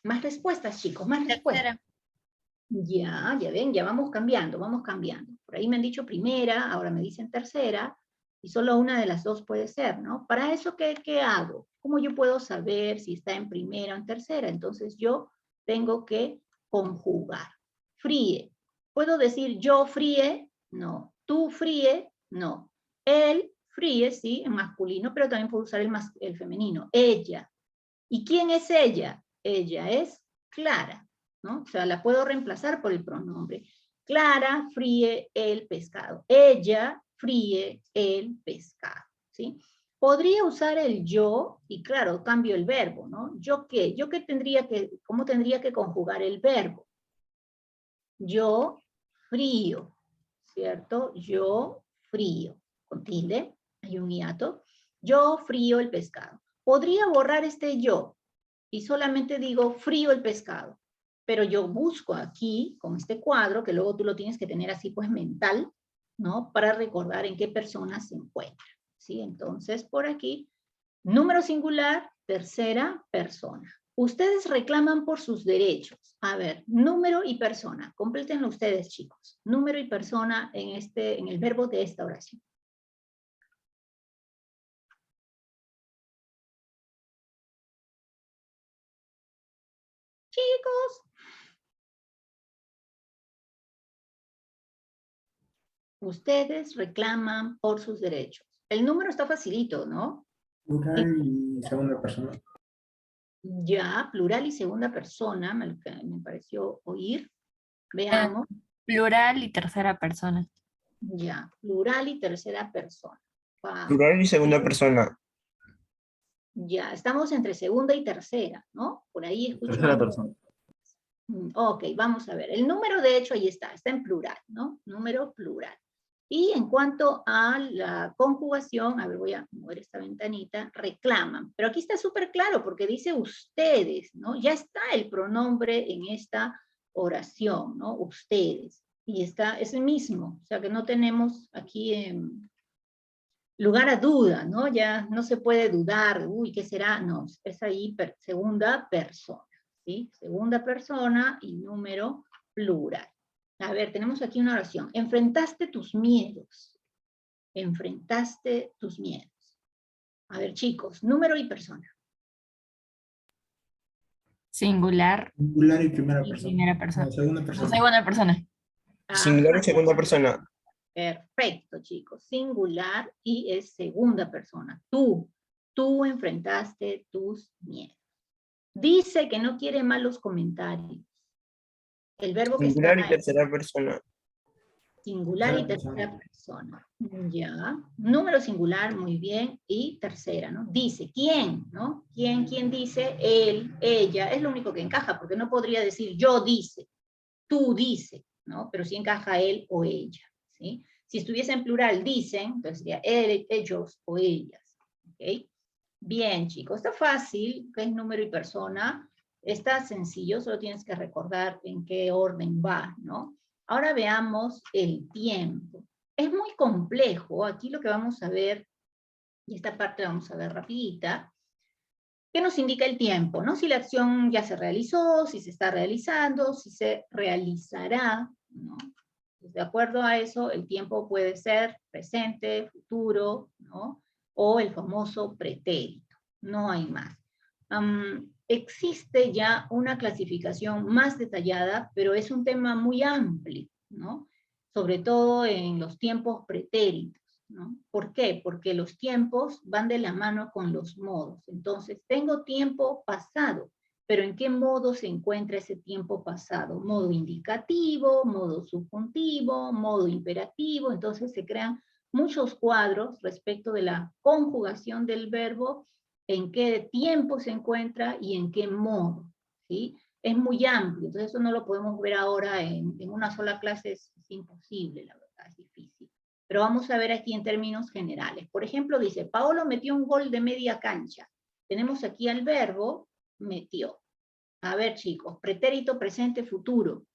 Más respuestas, chicos, más respuestas. Ya ven, ya vamos cambiando, vamos cambiando. Por ahí me han dicho primera, ahora me dicen tercera, y solo una de las dos puede ser, ¿no? Para eso, ¿qué hago? ¿Cómo yo puedo saber si está en primera o en tercera? Entonces yo tengo que conjugar. Fríe. ¿Puedo decir yo fríe? No. ¿Tú fríe? No. Él Fríe, sí, en masculino, pero también puedo usar el femenino. Ella. ¿Y quién es ella? Ella es Clara, ¿no? O sea, la puedo reemplazar por el pronombre. Clara fríe el pescado. Ella fríe el pescado, ¿sí? Podría usar el yo, y claro, cambio el verbo, ¿no? ¿Yo qué? ¿Yo qué tendría que, cómo tendría que conjugar el verbo? Yo frío, ¿cierto? Yo frío, con tilde, hay un hiato. Yo frío el pescado. Podría borrar este yo, y solamente digo frío el pescado, pero yo busco aquí, con este cuadro, que luego tú lo tienes que tener así pues mental, ¿no? Para recordar en qué persona se encuentra, ¿sí? Entonces, por aquí, número singular, tercera persona. Ustedes reclaman por sus derechos. A ver, número y persona. Complétenlo ustedes, chicos. Número y persona en el verbo de esta oración. Chicos. Ustedes reclaman por sus derechos. El número está facilito, ¿no? Plural y segunda persona. Ya, plural y segunda persona, me pareció oír. Veamos. Plural y tercera persona. Ya, plural y tercera persona. Vamos. Plural y segunda persona. Ya, estamos entre segunda y tercera, ¿no? Por ahí escucho. Tercera persona. Ok, vamos a ver. El número, de hecho, ahí está en plural, ¿no? Número plural. Y en cuanto a la conjugación, a ver, voy a mover esta ventanita, reclaman. Pero aquí está súper claro porque dice ustedes, ¿no? Ya está el pronombre en esta oración, ¿no? Ustedes. Y está, es el mismo. O sea que no tenemos aquí lugar a duda, ¿no? Ya no se puede dudar, uy, ¿qué será? No, es ahí segunda persona, ¿sí? Segunda persona y número plural. A ver, tenemos aquí una oración. Enfrentaste tus miedos. Enfrentaste tus miedos. A ver, chicos, número y persona. Singular Singular y primera y persona. primera persona. No, segunda persona. Segunda persona. Singular y Ajá. segunda persona. Perfecto, chicos. Singular y es segunda persona. Tú enfrentaste tus miedos. Dice que no quiere malos comentarios. El verbo que está Singular y ahí. tercera persona. Singular y tercera persona. Ya. Número singular, muy bien. Y tercera, ¿no? Dice, ¿quién? ¿No? ¿Quién dice? Él, ella. Es lo único que encaja, porque no podría decir yo dice, tú dice, ¿no? Pero sí encaja él o ella, ¿sí? Si estuviese en plural, dicen, entonces sería él, ellos o ellas. ¿Ok? Bien, chicos. Está fácil, que es número y persona. Está sencillo, solo tienes que recordar en qué orden va, ¿no? Ahora veamos el tiempo. Es muy complejo. Aquí lo que vamos a ver, y esta parte la vamos a ver rapidita, ¿qué nos indica el tiempo? ¿No? Si la acción ya se realizó, si se está realizando, si se realizará, ¿no? Pues de acuerdo a eso, el tiempo puede ser presente, futuro, ¿no? O el famoso pretérito. No hay más. Existe ya una clasificación más detallada, pero es un tema muy amplio, ¿no? Sobre todo en los tiempos pretéritos, ¿no? ¿Por qué? Porque los tiempos van de la mano con los modos. Entonces, tengo tiempo pasado, pero ¿en qué modo se encuentra ese tiempo pasado? Modo indicativo, modo subjuntivo, modo imperativo. Entonces se crean muchos cuadros respecto de la conjugación del verbo, en qué tiempo se encuentra y en qué modo, ¿sí? Es muy amplio, entonces eso no lo podemos ver ahora en una sola clase, es imposible, la verdad, es difícil. Pero vamos a ver aquí en términos generales. Por ejemplo, dice, Paolo metió un gol de media cancha. Tenemos aquí al verbo, metió. A ver, chicos, pretérito, presente, futuro.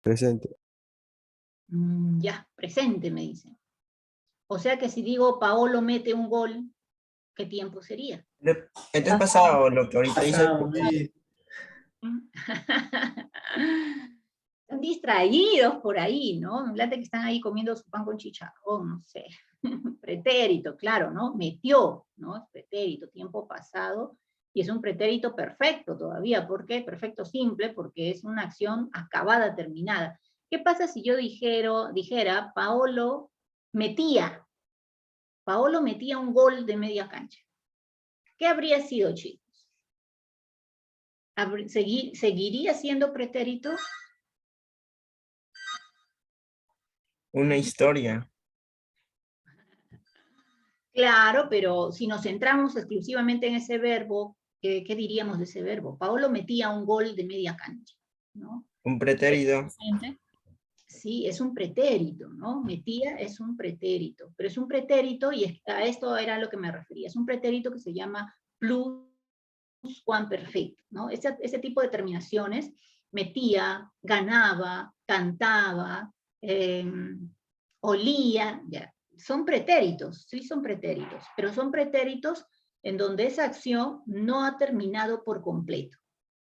Presente. Ya, presente me dicen. O sea que si digo Paolo mete un gol, ¿qué tiempo sería? Esto es pasado, lo que ahorita dice. Pasado, Están distraídos por ahí, ¿no? Late que están ahí comiendo su pan con chicharrón, no sé. Pretérito, claro, ¿no? Metió, ¿no? Es pretérito, tiempo pasado, y es un pretérito perfecto todavía. ¿Por qué? Perfecto simple, porque es una acción acabada, terminada. ¿Qué pasa si yo dijera, Paolo metía un gol de media cancha? ¿Qué habría sido, chicos? ¿Seguiría siendo pretérito? Una historia. Claro, pero si nos centramos exclusivamente en ese verbo, ¿qué diríamos de ese verbo? Paolo metía un gol de media cancha, ¿no? Un pretérito. Presente. Sí, es un pretérito, ¿no? Metía es un pretérito, pero es un pretérito, y a esto era a lo que me refería, es un pretérito que se llama pluscuamperfecto, ¿no? Ese tipo de terminaciones, metía, ganaba, cantaba, olía, ya, son pretéritos, sí son pretéritos, pero son pretéritos en donde esa acción no ha terminado por completo.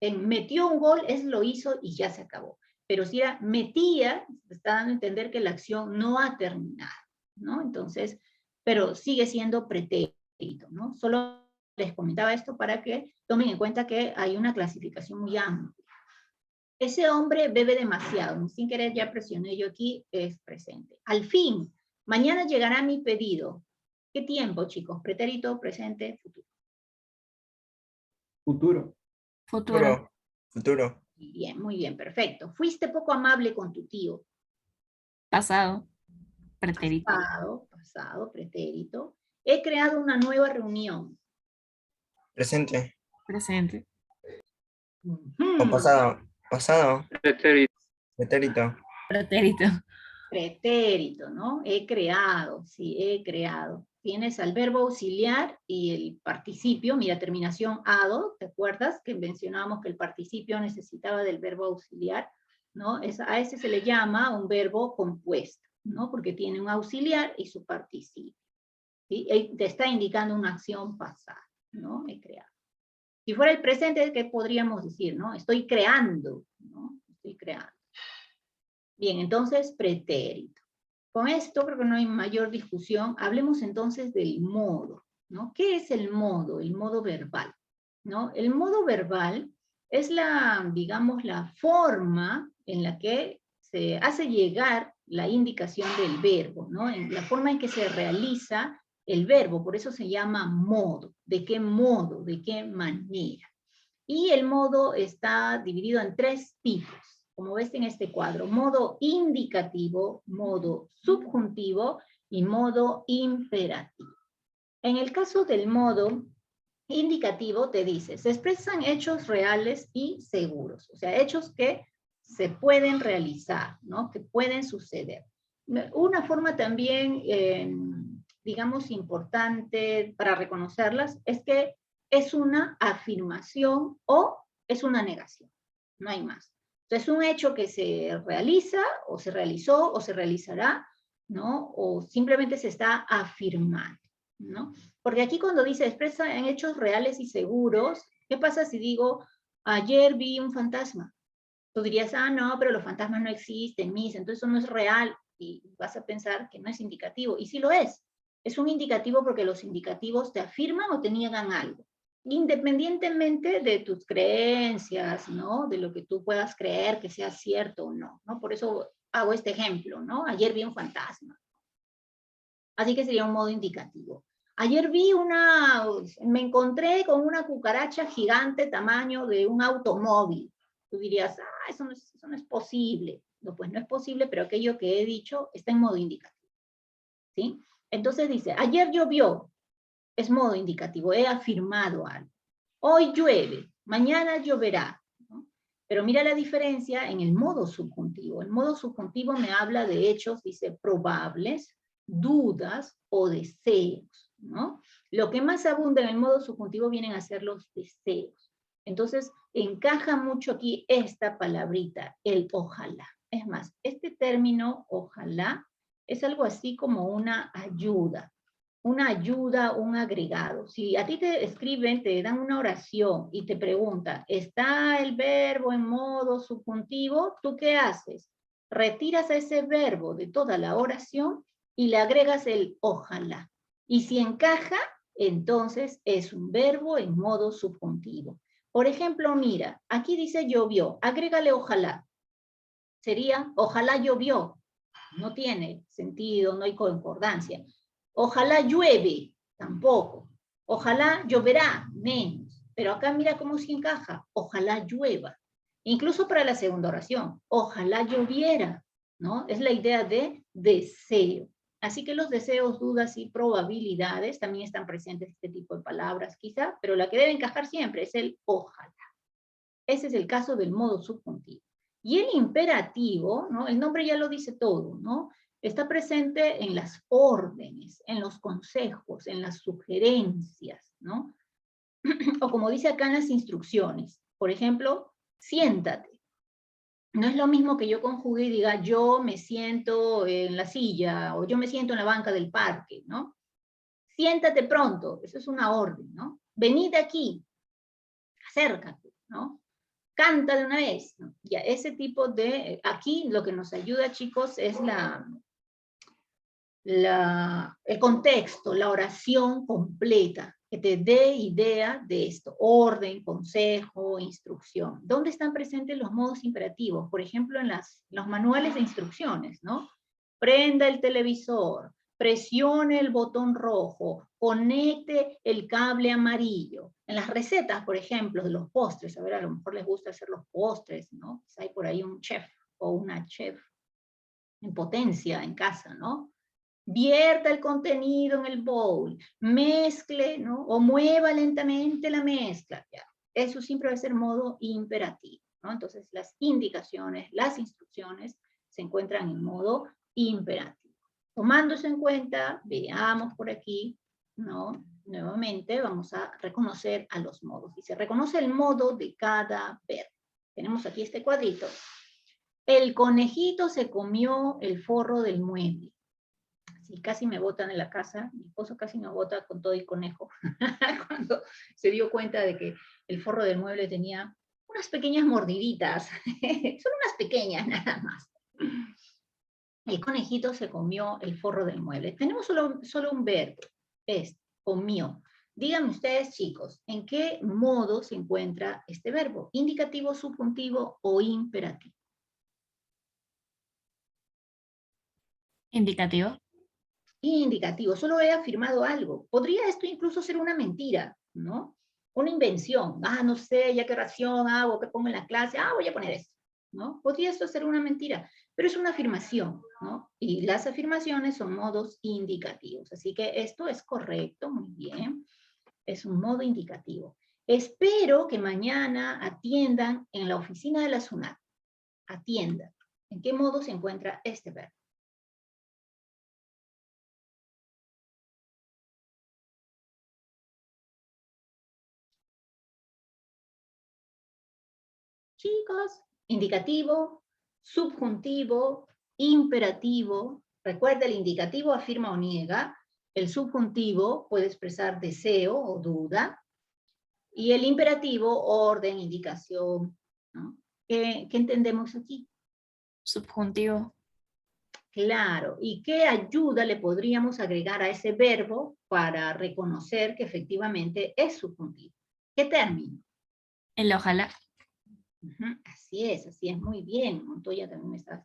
En metió un gol es lo hizo y ya se acabó. Pero si era metía, está dando a entender que la acción no ha terminado, ¿no? Entonces, pero sigue siendo pretérito, ¿no? Solo les comentaba esto para que tomen en cuenta que hay una clasificación muy amplia. Ese hombre bebe demasiado, sin querer ya presioné yo aquí, es presente. Al fin, mañana llegará mi pedido. ¿Qué tiempo, chicos? Pretérito, presente, futuro. Futuro. Futuro. Futuro. Muy bien, perfecto. Fuiste poco amable con tu tío. Pasado. Pretérito. Pasado, pretérito. He creado una nueva reunión. Presente. Presente. O pasado. Pasado. Pretérito. Pretérito. Pretérito. Pretérito, ¿no? He creado, sí, he creado. Tienes al verbo auxiliar y el participio, mira, terminación ado, ¿te acuerdas? Que mencionábamos que el participio necesitaba del verbo auxiliar, ¿no? A ese se le llama un verbo compuesto, ¿no? Porque tiene un auxiliar y su participio, ¿sí? Te está indicando una acción pasada, ¿no? He creado. Si fuera el presente, ¿qué podríamos decir, no? Estoy creando, ¿no? Estoy creando. Bien, entonces, pretérito. Con esto creo que no hay mayor discusión. Hablemos entonces del modo, ¿no? ¿Qué es el modo? El modo verbal, ¿no? El modo verbal es digamos, la forma en la que se hace llegar la indicación del verbo, ¿no? En la forma en que se realiza el verbo, por eso se llama modo. ¿De qué modo? ¿De qué manera? Y el modo está dividido en 3 tipos, como ves en este cuadro: modo indicativo, modo subjuntivo y modo imperativo. En el caso del modo indicativo te dice, se expresan hechos reales y seguros, o sea, hechos que se pueden realizar, ¿no? Que pueden suceder. Una forma también, digamos, importante para reconocerlas es que es una afirmación o es una negación, no hay más. Entonces, es un hecho que se realiza, o se realizó, o se realizará, ¿no? O simplemente se está afirmando, ¿no? Porque aquí cuando dice expresa en hechos reales y seguros, ¿qué pasa si digo, ayer vi un fantasma? Tú dirías, ah, no, pero los fantasmas no existen, Miss, entonces eso no es real, y vas a pensar que no es indicativo, y sí lo es. Es un indicativo porque los indicativos te afirman o te niegan algo, independientemente de tus creencias, ¿no? De lo que tú puedas creer que sea cierto o no, ¿no? Por eso hago este ejemplo, ¿no? Ayer vi un fantasma. Así que sería un modo indicativo. Ayer me encontré con una cucaracha gigante tamaño de un automóvil. Tú dirías, ah, eso no es posible. No, pues no es posible, pero aquello que he dicho está en modo indicativo, ¿sí? Entonces dice, ayer llovió, es modo indicativo, he afirmado algo. Hoy llueve, mañana lloverá, ¿no? Pero mira la diferencia en el modo subjuntivo. El modo subjuntivo me habla de hechos, dice, probables, dudas o deseos, ¿no? Lo que más abunda en el modo subjuntivo vienen a ser los deseos. Entonces, encaja mucho aquí esta palabrita, el ojalá. Es más, este término, ojalá, es algo así como una ayuda, un agregado. Si a ti te escriben, te dan una oración y te preguntan, ¿está el verbo en modo subjuntivo? ¿Tú qué haces? Retiras a ese verbo de toda la oración y le agregas el ojalá. Y si encaja, entonces es un verbo en modo subjuntivo. Por ejemplo, mira, aquí dice llovió, agrégale ojalá. sería ojalá llovió. No tiene sentido, no hay concordancia. Ojalá llueve, tampoco. Ojalá lloverá, menos. Pero acá mira cómo se encaja. Ojalá llueva. Incluso para la segunda oración. Ojalá lloviera, ¿no? Es la idea de deseo. Así que los deseos, dudas y probabilidades también están presentes en este tipo de palabras, quizá, pero la que debe encajar siempre es el ojalá. Ese es el caso del modo subjuntivo. Y el imperativo, ¿no? El nombre ya lo dice todo, ¿no? Está presente en las órdenes, en los consejos, en las sugerencias, ¿no? O como dice acá en las instrucciones. Por ejemplo, siéntate. No es lo mismo que yo conjugue y diga, yo me siento en la silla, o yo me siento en la banca del parque, ¿no? Siéntate pronto, eso es una orden, ¿no? Venid aquí, acércate, ¿no? Canta de una vez, ¿no? Ya, ese tipo de, aquí lo que nos ayuda, chicos, es el contexto, la oración completa, que te dé idea de esto, orden, consejo, instrucción. ¿Dónde están presentes los modos imperativos? Por ejemplo, en los manuales de instrucciones, ¿no? Prenda el televisor, presione el botón rojo, conecte el cable amarillo. En las recetas, por ejemplo, de los postres, a ver, a lo mejor les gusta hacer los postres, ¿no? Pues hay por ahí un chef o una chef en potencia en casa, ¿no? Vierta el contenido en el bowl, mezcle, ¿no? O mueva lentamente la mezcla. Ya. Eso siempre va a ser modo imperativo, ¿no? Entonces las indicaciones, las instrucciones se encuentran en modo imperativo. Tomándose en cuenta, veamos por aquí, ¿no? Nuevamente vamos a reconocer a los modos. Y se reconoce el modo de cada verbo. Tenemos aquí este cuadrito. El conejito se comió el forro del mueble. Sí, casi me botan en la casa, mi esposo casi me bota con todo y conejo, cuando se dio cuenta de que el forro del mueble tenía unas pequeñas mordiditas, son unas pequeñas nada más. El conejito se comió el forro del mueble. Tenemos solo un verbo, es comió. Díganme ustedes, chicos, ¿en qué modo se encuentra este verbo? ¿Indicativo, subjuntivo o imperativo? Indicativo. Indicativo, solo he afirmado algo. Podría esto incluso ser una mentira, ¿no? Una invención. No sé, ya qué ración hago, qué pongo en la clase, voy a poner esto, ¿no? Podría esto ser una mentira, pero es una afirmación, ¿no? Y las afirmaciones son modos indicativos, así que esto es correcto, muy bien. Es un modo indicativo. Espero que mañana atiendan en la oficina de la SUNAT. Atiendan. ¿En qué modo se encuentra este verbo? Chicos, indicativo, subjuntivo, imperativo. Recuerda, el indicativo afirma o niega, el subjuntivo puede expresar deseo o duda, y el imperativo, orden, indicación, ¿no? ¿Qué entendemos aquí? Subjuntivo. Claro, ¿y qué ayuda le podríamos agregar a ese verbo para reconocer que efectivamente es subjuntivo? ¿Qué término? El ojalá. Así es, muy bien. Montoya también me está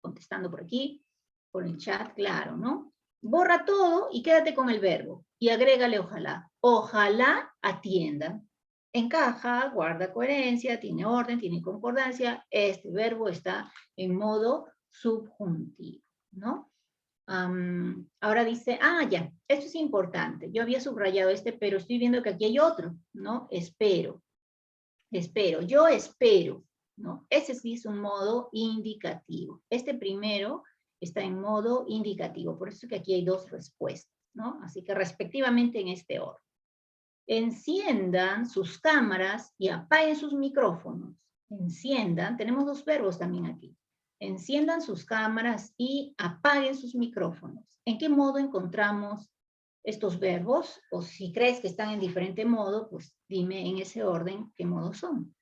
contestando por aquí, por el chat, claro, ¿no? Borra todo y quédate con el verbo. Y agrégale ojalá. Ojalá atiendan. Encaja, guarda coherencia, tiene orden, tiene concordancia. Este verbo está en modo subjuntivo, ¿no? Ahora dice, ya, esto es importante. Yo había subrayado este, pero estoy viendo que aquí hay otro, ¿no? Espero. Espero, yo espero, ¿no? Ese sí es un modo indicativo. Este primero está en modo indicativo, por eso que aquí hay dos respuestas, ¿no? Así que respectivamente en este orden. Enciendan sus cámaras y apaguen sus micrófonos. Enciendan, tenemos dos verbos también aquí. Enciendan sus cámaras y apaguen sus micrófonos. ¿En qué modo encontramos estos verbos? O si crees que están en diferente modo, pues dime en ese orden qué modo son.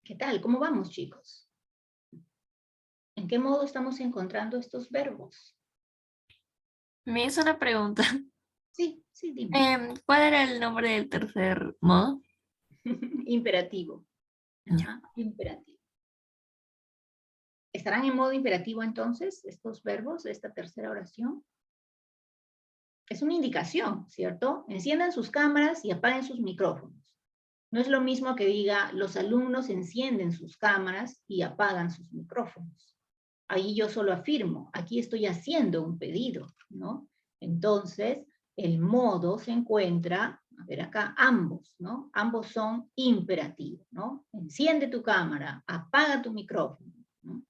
¿Qué tal? ¿Cómo vamos, chicos? ¿En qué modo estamos encontrando estos verbos? Me hizo una pregunta. Sí, sí, dime. ¿Cuál era el nombre del tercer modo? Imperativo. Ajá, imperativo. ¿Estarán en modo imperativo entonces estos verbos de esta tercera oración? Es una indicación, ¿cierto? Enciendan sus cámaras y apaguen sus micrófonos. No es lo mismo que diga, los alumnos encienden sus cámaras y apagan sus micrófonos. Ahí yo solo afirmo, aquí estoy haciendo un pedido, ¿no? Entonces, el modo se encuentra, a ver acá, ambos, ¿no? Ambos son imperativos, ¿no? Enciende tu cámara, apaga tu micrófono, ¿no?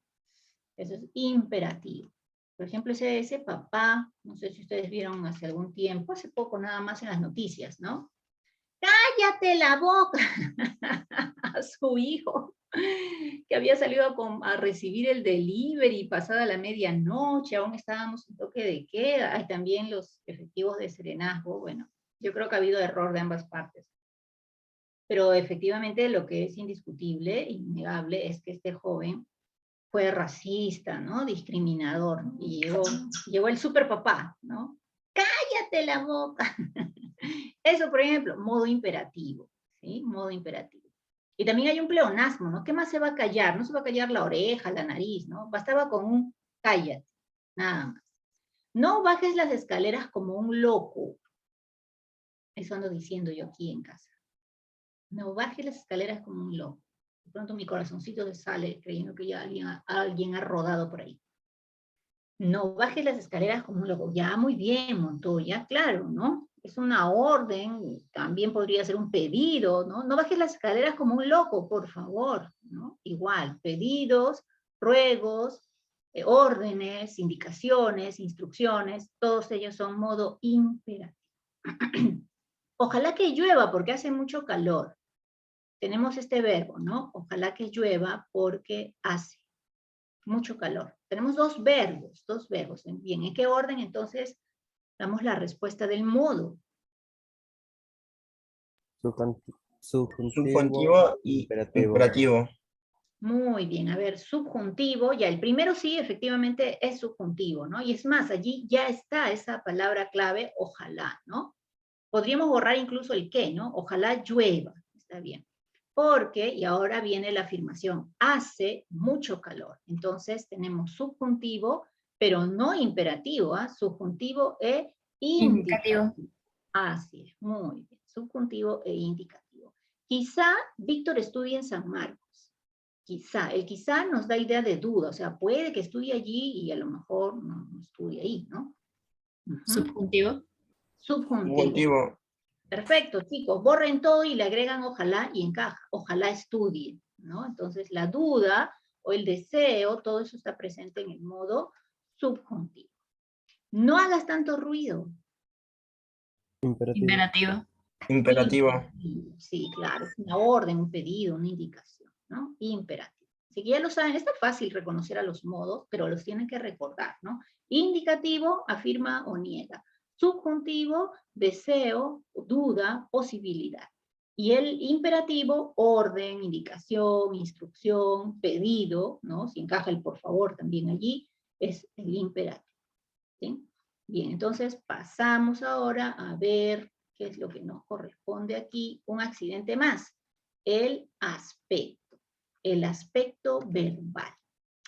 Eso es imperativo. Por ejemplo, ese papá, no sé si ustedes vieron hace algún tiempo, hace poco nada más en las noticias, ¿no? ¡Cállate la boca! A su hijo, que había salido a recibir el delivery pasada la medianoche, aún estábamos en toque de queda, hay también los efectivos de serenazgo, bueno, yo creo que ha habido error de ambas partes. Pero efectivamente lo que es indiscutible, innegable, es que este joven fue racista, ¿no? Discriminador, y llegó el superpapá, ¿no? ¡Cállate la boca! Eso, por ejemplo, modo imperativo, ¿sí? Modo imperativo. Y también hay un pleonasmo, ¿no? ¿Qué más se va a callar? No se va a callar la oreja, la nariz, ¿no? Bastaba con un cállate, nada más. No bajes las escaleras como un loco. Eso ando diciendo yo aquí en casa. No bajes las escaleras como un loco. De pronto mi corazoncito se sale creyendo que ya alguien ha rodado por ahí. No bajes las escaleras como un loco. Ya, muy bien, Montoya, claro, ¿no? Es una orden, también podría ser un pedido, ¿no? No bajes las escaleras como un loco, por favor, ¿no? Igual, pedidos, ruegos, órdenes, indicaciones, instrucciones, todos ellos son modo imperativo. Ojalá que llueva porque hace mucho calor. Tenemos este verbo, ¿no? Ojalá que llueva porque hace mucho calor. Tenemos dos verbos. Bien, ¿en qué orden entonces damos la respuesta del modo? Subjuntivo y imperativo. Muy bien, a ver, subjuntivo, ya el primero sí, efectivamente es subjuntivo, ¿no? Y es más, allí ya está esa palabra clave, ojalá, ¿no? Podríamos borrar incluso el qué, ¿no? Ojalá llueva, está bien. Porque, y ahora viene la afirmación, hace mucho calor. Entonces tenemos subjuntivo, pero no imperativo, ¿ah? Subjuntivo e indicativo. Así es, muy bien. Subjuntivo e indicativo. Quizá Víctor estudie en San Marcos. Quizá. El quizá nos da idea de duda, o sea, puede que estudie allí y a lo mejor no estudie ahí, ¿no? Subjuntivo. Subjuntivo. Perfecto, chicos, borren todo y le agregan ojalá y encaja. Ojalá estudien, ¿no? Entonces la duda o el deseo, todo eso está presente en el modo subjuntivo. No hagas tanto ruido. Imperativo. Imperativo. Sí, claro, es una orden, un pedido, una indicación, ¿no? Imperativo. Así que ya lo saben, está fácil reconocer a los modos, pero los tienen que recordar, ¿no? Indicativo, afirma o niega. Subjuntivo, deseo, duda, posibilidad. Y el imperativo, orden, indicación, instrucción, pedido, ¿no? Si encaja el por favor también allí, es el imperativo. ¿Sí? Bien, entonces pasamos ahora a ver qué es lo que nos corresponde aquí. Un accidente más. El aspecto verbal.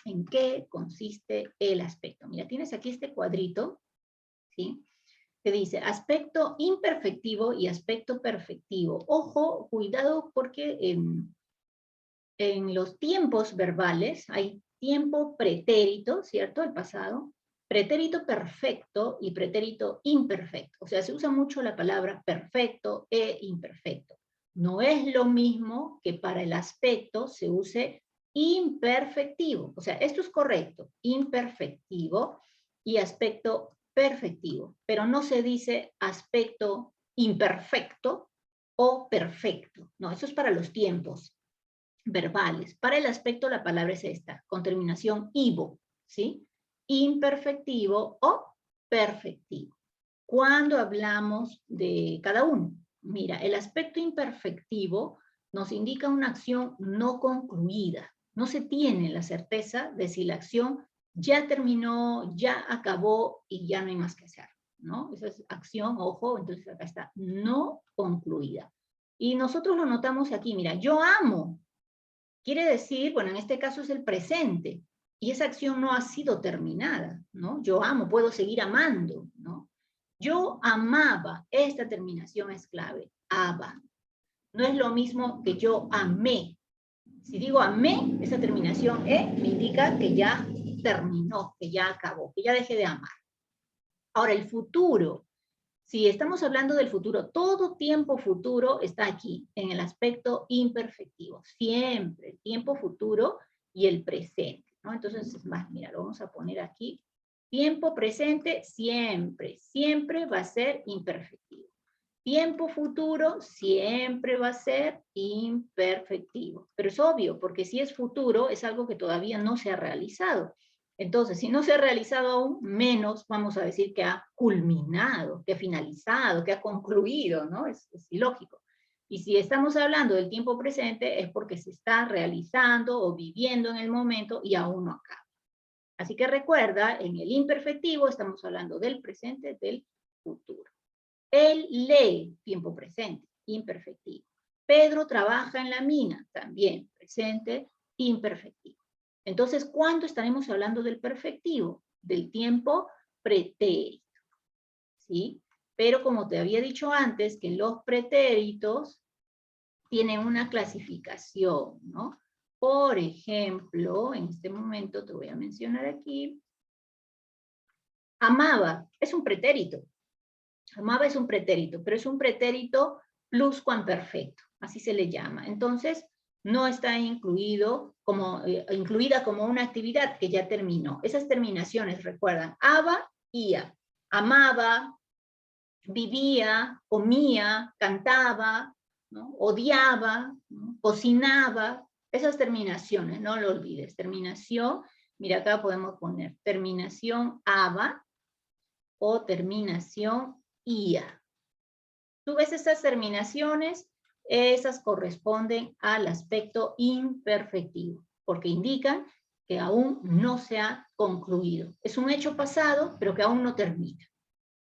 ¿En qué consiste el aspecto? Mira, tienes aquí este cuadrito, ¿sí? Que dice aspecto imperfectivo y aspecto perfectivo. Ojo, cuidado, porque en los tiempos verbales hay tiempo pretérito, ¿cierto? El pasado, pretérito perfecto y pretérito imperfecto. O sea, se usa mucho la palabra perfecto e imperfecto. No es lo mismo que para el aspecto se use imperfectivo. O sea, esto es correcto, imperfectivo y aspecto perfectivo, pero no se dice aspecto imperfecto o perfecto. No, eso es para los tiempos verbales. Para el aspecto la palabra es esta, con terminación ivo, ¿sí? Imperfectivo o perfectivo. Cuando hablamos de cada uno, mira, el aspecto imperfectivo nos indica una acción no concluida. No se tiene la certeza de si la acción ya terminó, ya acabó y ya no hay más que hacer. ¿no? Esa es acción, ojo, entonces acá está, no concluida. Y nosotros lo notamos aquí, mira, yo amo. Quiere decir, bueno, en este caso es el presente, y esa acción no ha sido terminada, ¿no? Yo amo, puedo seguir amando, ¿no? Yo amaba, esta terminación es clave, aba. No es lo mismo que yo amé. Si digo amé, esa terminación me indica que ya terminó, que ya acabó, que ya dejé de amar. Ahora, el futuro. Si estamos hablando del futuro, todo tiempo futuro está aquí, en el aspecto imperfectivo. Siempre, el tiempo futuro y el presente, ¿no? Entonces, es más, mira, lo vamos a poner aquí. Tiempo presente, siempre, siempre va a ser imperfectivo. Tiempo futuro, siempre va a ser imperfectivo. Pero es obvio, porque si es futuro, es algo que todavía no se ha realizado. Entonces, si no se ha realizado aún, menos vamos a decir que ha culminado, que ha finalizado, que ha concluido, ¿no? Es ilógico. Y si estamos hablando del tiempo presente, es porque se está realizando o viviendo en el momento y aún no acaba. Así que recuerda, en el imperfectivo estamos hablando del presente, del futuro. Él lee, tiempo presente, imperfectivo. Pedro trabaja en la mina, también, presente, imperfectivo. Entonces, ¿cuándo estaremos hablando del perfectivo? Del tiempo pretérito, ¿sí? Pero como te había dicho antes, que los pretéritos tienen una clasificación, ¿no? Por ejemplo, en este momento te voy a mencionar aquí, amaba, es un pretérito. Amaba es un pretérito, pero es un pretérito pluscuamperfecto, así se le llama. Entonces, no está incluida como una actividad que ya terminó. Esas terminaciones, recuerdan, aba, ia, amaba, vivía, comía, cantaba, ¿no? Odiaba, ¿no? Cocinaba, esas terminaciones, no lo olvides. Terminación, mira acá podemos poner terminación aba o terminación ia. Tú ves estas terminaciones, esas corresponden al aspecto imperfectivo, porque indican que aún no se ha concluido. Es un hecho pasado, pero que aún no termina.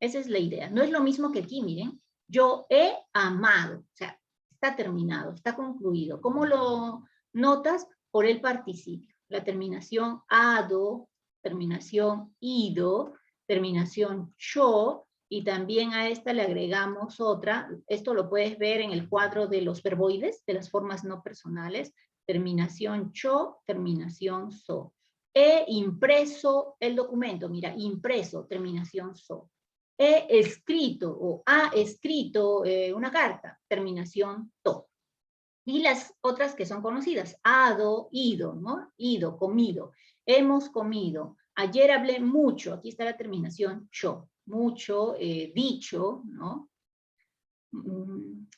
Esa es la idea. No es lo mismo que aquí, miren. Yo he amado, o sea, está terminado, está concluido. ¿Cómo lo notas? Por el participio. La terminación ado, terminación ido, terminación yo, y también a esta le agregamos otra. Esto lo puedes ver en el cuadro de los verboides, de las formas no personales. Terminación cho, terminación so. He impreso el documento, mira, impreso, terminación so. He escrito o ha escrito una carta, terminación to. Y las otras que son conocidas, ado, ido, ¿no? Ido, comido. Hemos comido. Ayer hablé mucho, aquí está la terminación cho. Mucho, dicho, ¿no?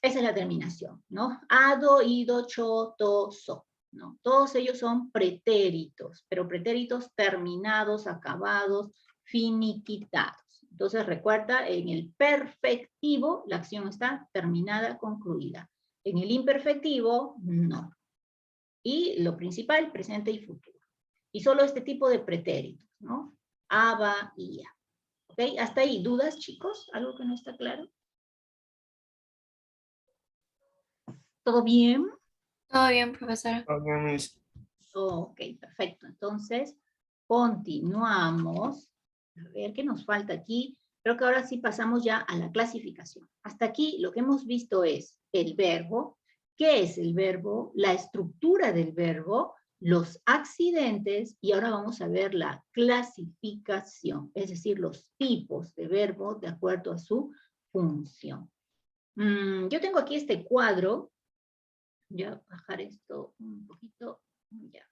Esa es la terminación, ¿no? Ado, ido, cho, to, so, ¿no? Todos ellos son pretéritos, pero pretéritos terminados, acabados, finiquitados. Entonces recuerda, en el perfectivo la acción está terminada, concluida. En el imperfectivo, no. Y lo principal, presente y futuro. Y solo este tipo de pretéritos, ¿no? Aba, ia. ¿Ok? Hasta ahí, ¿dudas, chicos? ¿Algo que no está claro? ¿Todo bien? Todo bien, profesora. Ok, perfecto. Entonces, continuamos. A ver, ¿qué nos falta aquí? Creo que ahora sí pasamos ya a la clasificación. Hasta aquí lo que hemos visto es el verbo. ¿Qué es el verbo? La estructura del verbo, los accidentes, y ahora vamos a ver la clasificación, es decir, los tipos de verbo de acuerdo a su función. Yo tengo aquí este cuadro. Voy a bajar esto un poquito. Ya.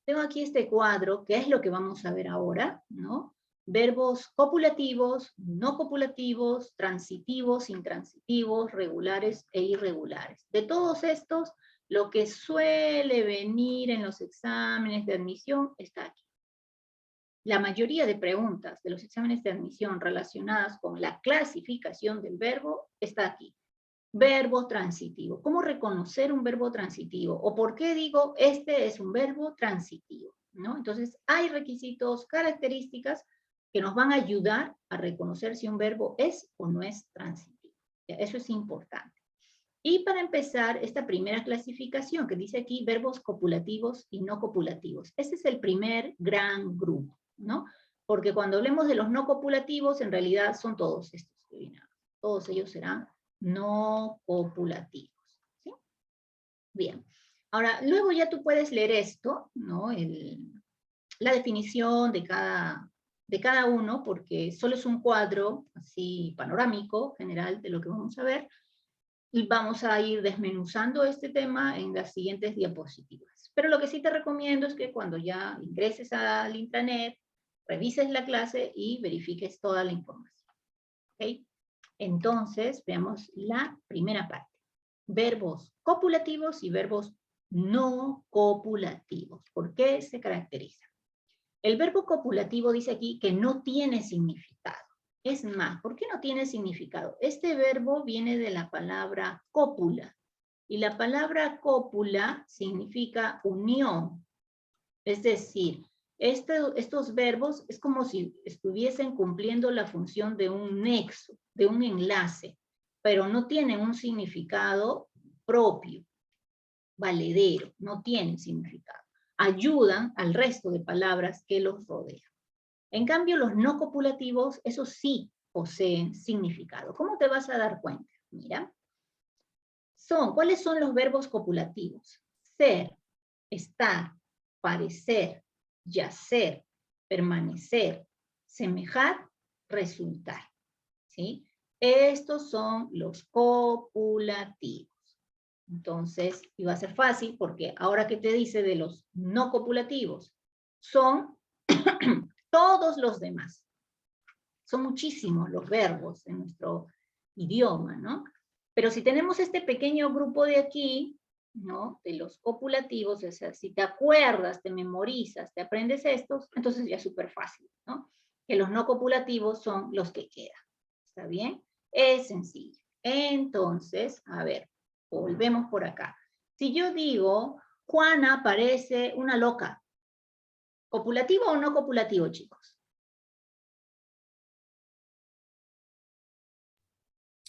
Tengo aquí este cuadro, que es lo que vamos a ver ahora, ¿no? Verbos copulativos, no copulativos, transitivos, intransitivos, regulares e irregulares. De todos estos, lo que suele venir en los exámenes de admisión está aquí. La mayoría de preguntas de los exámenes de admisión relacionadas con la clasificación del verbo está aquí. Verbo transitivo. ¿Cómo reconocer un verbo transitivo? ¿O por qué digo este es un verbo transitivo? ¿No? Entonces, hay requisitos, características que nos van a ayudar a reconocer si un verbo es o no es transitivo. Eso es importante. Y para empezar, esta primera clasificación que dice aquí, verbos copulativos y no copulativos. Este es el primer gran grupo, ¿no? Porque cuando hablemos de los no copulativos, en realidad son todos estos. Todos ellos serán no copulativos, ¿sí? Bien. Ahora, luego ya tú puedes leer esto, ¿no? La definición de cada uno, porque solo es un cuadro así panorámico, general, de lo que vamos a ver, y vamos a ir desmenuzando este tema en las siguientes diapositivas. Pero lo que sí te recomiendo es que cuando ya ingreses al intranet, revises la clase y verifiques toda la información. ¿Ok? Entonces, veamos la primera parte. Verbos copulativos y verbos no copulativos. ¿Por qué se caracteriza? El verbo copulativo dice aquí que no tiene significado. Es más, ¿por qué no tiene significado? Este verbo viene de la palabra cópula. Y la palabra cópula significa unión. Es decir, estos verbos es como si estuviesen cumpliendo la función de un nexo, de un enlace, pero no tienen un significado propio, valedero, no tienen significado. Ayudan al resto de palabras que los rodean. En cambio, los no copulativos, esos sí poseen significado. ¿Cómo te vas a dar cuenta? Mira, ¿cuáles son los verbos copulativos? Ser, estar, parecer, yacer, permanecer, semejar, resultar. ¿Sí? Estos son los copulativos. Entonces, iba a ser fácil porque ahora que te dice de los no copulativos, son todos los demás. Son muchísimos los verbos en nuestro idioma, ¿no? Pero si tenemos este pequeño grupo de aquí, ¿no? De los copulativos, o sea, si te acuerdas, te memorizas, te aprendes estos, entonces ya es súper fácil, ¿no? Que los no copulativos son los que quedan. ¿Está bien? Es sencillo. Entonces, a ver, volvemos por acá. Si yo digo, Juana parece una loca, ¿copulativo o no copulativo, chicos?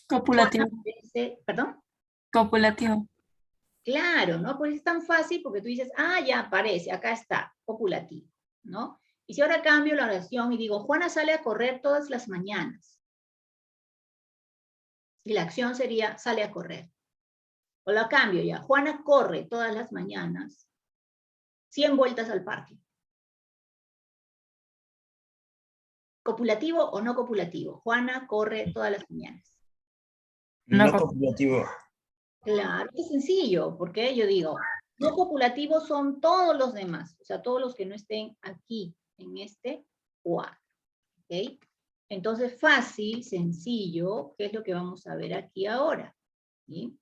Copulativo. Juana parece, ¿perdón? Copulativo. Claro, ¿no? Pues es tan fácil porque tú dices, ah, ya aparece, acá está, copulativo, ¿no? Y si ahora cambio la oración y digo, Juana sale a correr todas las mañanas. Y la acción sería, sale a correr. O la cambio ya, Juana corre todas las mañanas 100 vueltas al parque. ¿Copulativo o no copulativo? Juana corre todas las mañanas. No copulativo. Claro, es sencillo, porque yo digo, no copulativos son todos los demás, o sea, todos los que no estén aquí, en este cuadro, ¿ok? Entonces, fácil, sencillo, ¿qué es lo que vamos a ver aquí ahora? ¿Sí?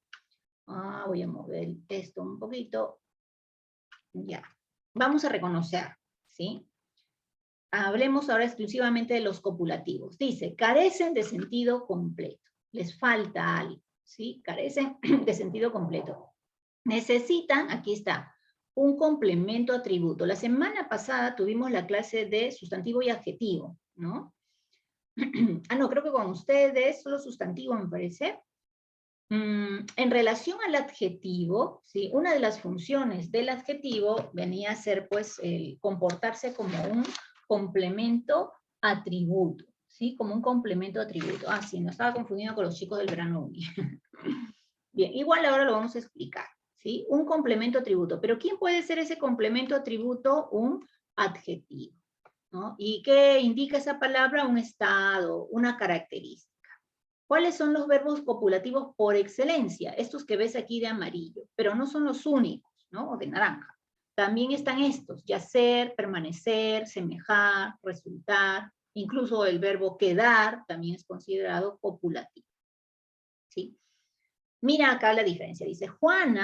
Voy a mover el texto un poquito. Ya, vamos a reconocer, ¿sí? Hablemos ahora exclusivamente de los copulativos. Dice, carecen de sentido completo, les falta algo. ¿Sí? Carecen de sentido completo. Necesitan, aquí está, un complemento atributo. La semana pasada tuvimos la clase de sustantivo y adjetivo, ¿no? No, creo que con ustedes, solo sustantivo me parece. En relación al adjetivo, ¿sí? Una de las funciones del adjetivo venía a ser, pues, el comportarse como un complemento atributo. ¿Sí? Como un complemento atributo. Sí, no estaba confundiendo con los chicos del verano uni. Bien, igual ahora lo vamos a explicar, ¿sí? Un complemento atributo. Pero ¿quién puede ser ese complemento atributo? Un adjetivo, ¿no? ¿Y qué indica esa palabra? Un estado, una característica. ¿Cuáles son los verbos copulativos por excelencia? Estos que ves aquí de amarillo, pero no son los únicos, ¿no? O de naranja. También están estos, yacer, permanecer, semejar, resultar. Incluso el verbo quedar también es considerado copulativo. ¿Sí? Mira acá la diferencia. Dice Juan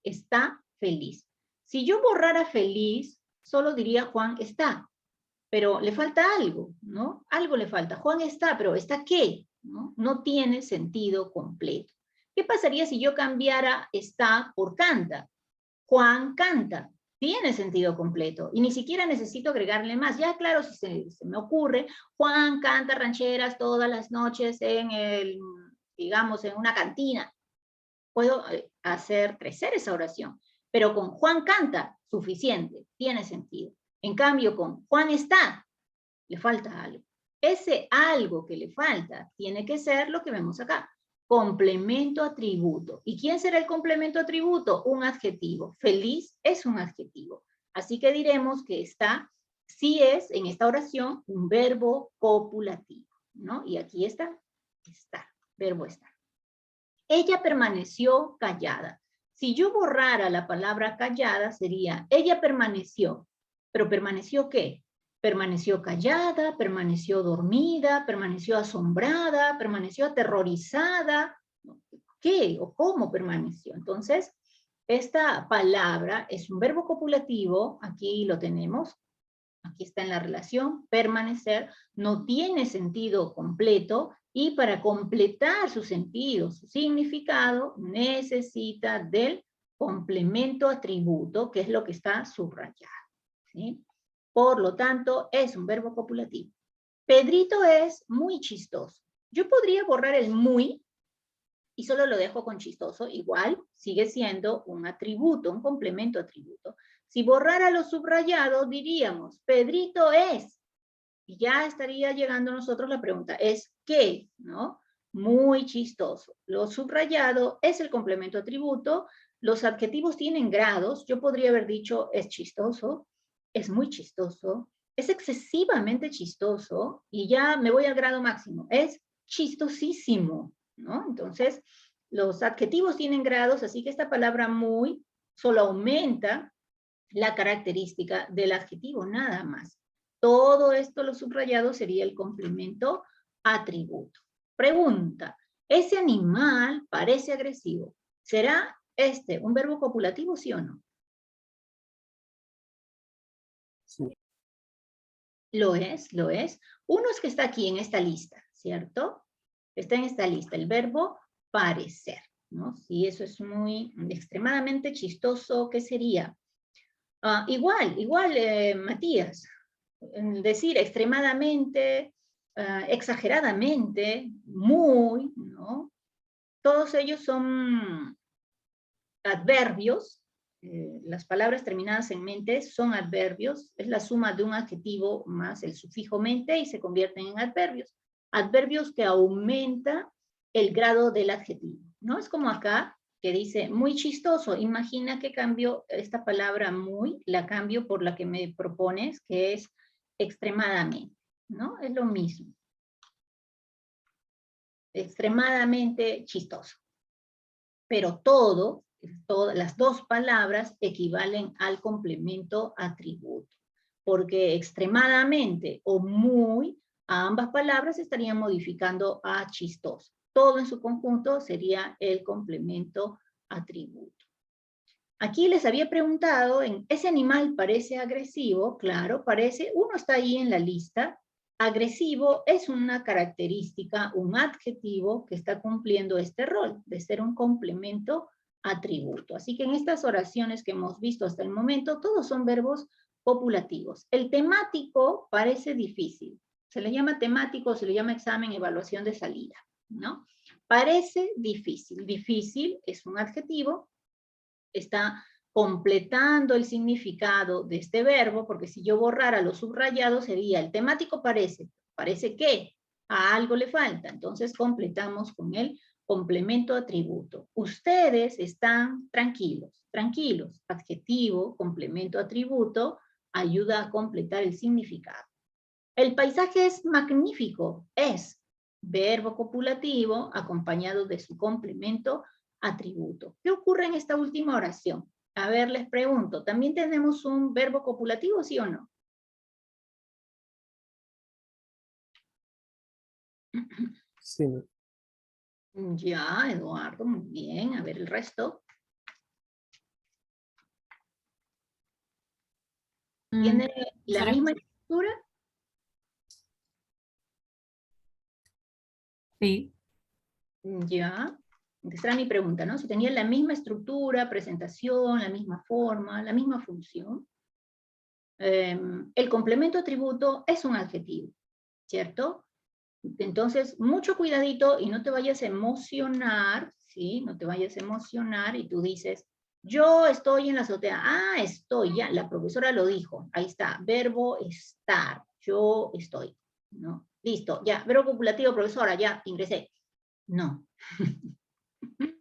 está feliz. Si yo borrara feliz, solo diría Juan está. Pero le falta algo, ¿no? Algo le falta. Juan está, pero ¿está qué? ¿No? No tiene sentido completo. ¿Qué pasaría si yo cambiara está por canta? Juan canta. Tiene sentido completo y ni siquiera necesito agregarle más. Ya claro, si se me ocurre, Juan canta rancheras todas las noches digamos, en una cantina. Puedo hacer crecer esa oración, pero con Juan canta, suficiente, tiene sentido. En cambio, con Juan está, le falta algo. Ese algo que le falta tiene que ser lo que vemos acá. Complemento atributo. ¿Y quién será el complemento atributo? Un adjetivo. Feliz es un adjetivo. Así que diremos que está, sí es en esta oración un verbo copulativo, ¿no? Y aquí está, verbo estar. Ella permaneció callada. Si yo borrara la palabra callada sería, ella permaneció. ¿Pero permaneció qué? Permaneció callada, permaneció dormida, permaneció asombrada, permaneció aterrorizada. ¿Qué o cómo permaneció? Entonces, esta palabra es un verbo copulativo, aquí lo tenemos, aquí está en la relación, permanecer, no tiene sentido completo, y para completar su sentido, su significado, necesita del complemento atributo, que es lo que está subrayado, ¿sí? Por lo tanto, es un verbo copulativo. Pedrito es muy chistoso. Yo podría borrar el muy y solo lo dejo con chistoso. Igual sigue siendo un atributo, un complemento atributo. Si borrara lo subrayado, diríamos, Pedrito es. Y ya estaría llegando a nosotros la pregunta, ¿es qué? ¿No? Muy chistoso. Lo subrayado es el complemento atributo. Los adjetivos tienen grados. Yo podría haber dicho, es chistoso, es muy chistoso, es excesivamente chistoso, y ya me voy al grado máximo, es chistosísimo, ¿no? Entonces, los adjetivos tienen grados, así que esta palabra muy solo aumenta la característica del adjetivo, nada más. Todo esto, lo subrayado, sería el complemento atributo. Pregunta, ¿ese animal parece agresivo? ¿Será este un verbo copulativo, sí o no? Sí. Lo es, lo es. Uno es que está aquí en esta lista, ¿cierto? Está en esta lista, el verbo parecer, ¿no? Si eso es muy extremadamente chistoso, ¿qué sería? Igual, Matías, decir extremadamente, exageradamente, muy, ¿no? Todos ellos son adverbios. Las palabras terminadas en mente son adverbios, es la suma de un adjetivo más el sufijo mente y se convierten en adverbios. Adverbios que aumentan el grado del adjetivo, ¿no? Es como acá, que dice muy chistoso. Imagina que cambio esta palabra muy, la cambio por la que me propones, que es extremadamente, ¿no? Es lo mismo. Extremadamente chistoso. Pero todas las dos palabras equivalen al complemento atributo, porque extremadamente o muy, a ambas palabras estarían modificando a chistoso. Todo en su conjunto sería el complemento atributo. Aquí les había preguntado, ¿ese animal parece agresivo? Claro, parece, uno está ahí en la lista. Agresivo es una característica, un adjetivo que está cumpliendo este rol de ser un complemento atributo. Así que en estas oraciones que hemos visto hasta el momento, todos son verbos copulativos. El temático parece difícil. Se le llama temático, se le llama examen, evaluación de salida, ¿no? Parece difícil. Difícil es un adjetivo, está completando el significado de este verbo, porque si yo borrara lo subrayado sería el temático parece. ¿Parece qué? A algo le falta. Entonces completamos con el complemento atributo. Ustedes están tranquilos. Tranquilos. Adjetivo, complemento atributo, ayuda a completar el significado. El paisaje es magnífico. Es verbo copulativo acompañado de su complemento atributo. ¿Qué ocurre en esta última oración? A ver, les pregunto, ¿también tenemos un verbo copulativo, sí o no? Sí. Ya, Eduardo, muy bien. A ver el resto. ¿Tiene la misma estructura? Sí. Ya. esta era mi pregunta, ¿no? Si tenían la misma estructura, presentación, la misma forma, la misma función. El complemento atributo es un adjetivo, ¿cierto? Entonces, mucho cuidadito y no te vayas a emocionar, ¿sí? No te vayas a emocionar y tú dices, yo estoy en la azotea. Ah, estoy, ya, la profesora lo dijo. Ahí está, verbo estar. Yo estoy, ¿no? Listo, ya, verbo copulativo, profesora, ya, ingresé. No. ¿Qué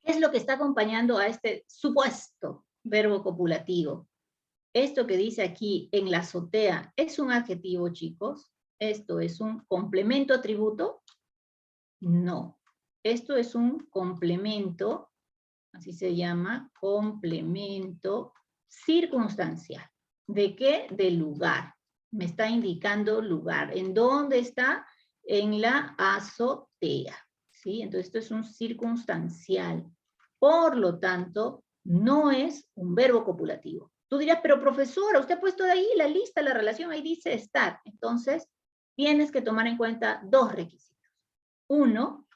es lo que está acompañando a este supuesto verbo copulativo? Esto que dice aquí, en la azotea, ¿es un adjetivo, chicos? ¿Esto es un complemento atributo? No. Esto es un complemento, así se llama, complemento circunstancial. ¿De qué? Del lugar. Me está indicando lugar. ¿En dónde está? En la azotea. ¿Sí? Entonces esto es un circunstancial. Por lo tanto, no es un verbo copulativo. Tú dirás, pero profesora, usted ha puesto ahí la lista, la relación, ahí dice estar. Entonces, tienes que tomar en cuenta dos requisitos. Uno,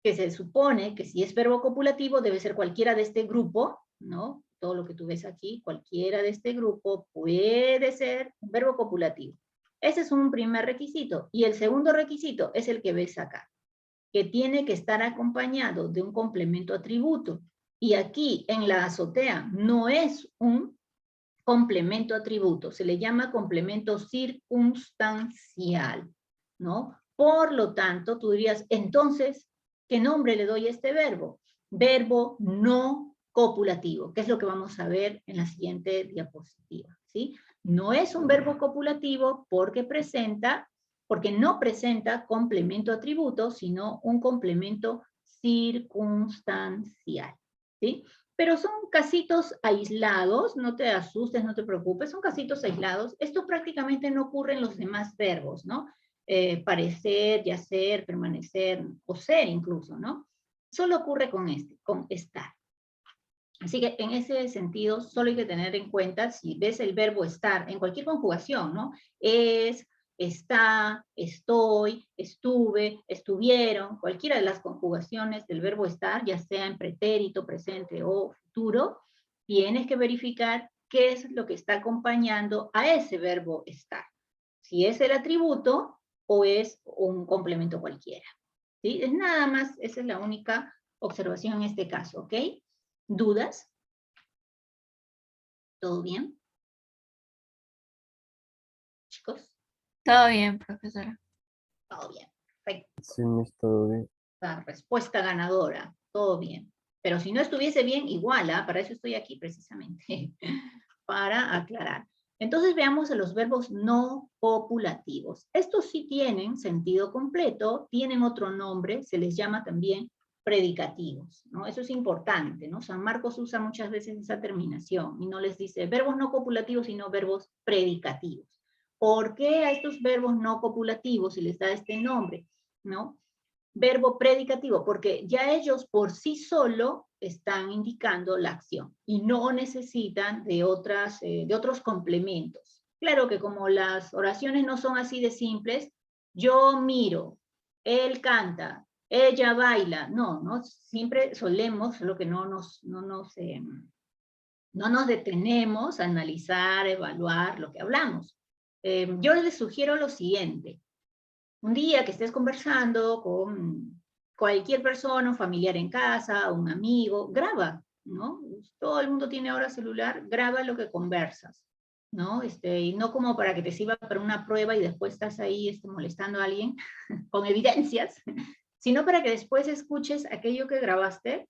que se supone que si es verbo copulativo debe ser cualquiera de este grupo, ¿no? Todo lo que tú ves aquí, cualquiera de este grupo puede ser un verbo copulativo. Ese es un primer requisito. Y el segundo requisito es el que ves acá, que tiene que estar acompañado de un complemento atributo. Y aquí en la azotea no es un complemento atributo, se le llama complemento circunstancial, ¿no? Por lo tanto, tú dirías, entonces, ¿qué nombre le doy a este verbo? Verbo no copulativo, que es lo que vamos a ver en la siguiente diapositiva, ¿sí? No es un verbo copulativo porque no presenta complemento atributo, sino un complemento circunstancial, ¿sí? Pero son casitos aislados, no te asustes, no te preocupes, son casitos aislados. Esto prácticamente no ocurre en los demás verbos, ¿no? Parecer, yacer, permanecer, o ser incluso, ¿no? Solo ocurre con con estar. Así que en ese sentido, solo hay que tener en cuenta, si ves el verbo estar, en cualquier conjugación, ¿no? Es, está, estoy, estuve, estuvieron, cualquiera de las conjugaciones del verbo estar, ya sea en pretérito, presente o futuro, tienes que verificar qué es lo que está acompañando a ese verbo estar. Si es el atributo o es un complemento cualquiera. ¿Sí? Es nada más, esa es la única observación en este caso, ¿ok? ¿Dudas? ¿Todo bien? Chicos, Todo bien, profesora. todo bien. Perfecto. Sí, me está bien. La respuesta ganadora, todo bien. Pero si no estuviese bien, igual, ¿ah? Para eso estoy aquí precisamente, para aclarar. Entonces veamos a los verbos no copulativos. Estos sí tienen sentido completo, tienen otro nombre, se les llama también predicativos, ¿no? Eso es importante, ¿no? San Marcos usa muchas veces esa terminación y no les dice verbos no copulativos, sino verbos predicativos. ¿Por qué a estos verbos no copulativos se les da este nombre, ¿no? Verbo predicativo, porque ya ellos por sí solo están indicando la acción y no necesitan de otros complementos. Claro que como las oraciones no son así de simples, yo miro, él canta, ella baila, no, siempre solemos, lo que no nos detenemos a analizar, evaluar lo que hablamos. Yo les sugiero lo siguiente. Un día que estés conversando con cualquier persona, un familiar en casa, un amigo, graba, ¿no? Todo el mundo tiene ahora celular, graba lo que conversas, ¿no? Y no como para que te sirva para una prueba y después estás ahí molestando a alguien con evidencias, sino para que después escuches aquello que grabaste.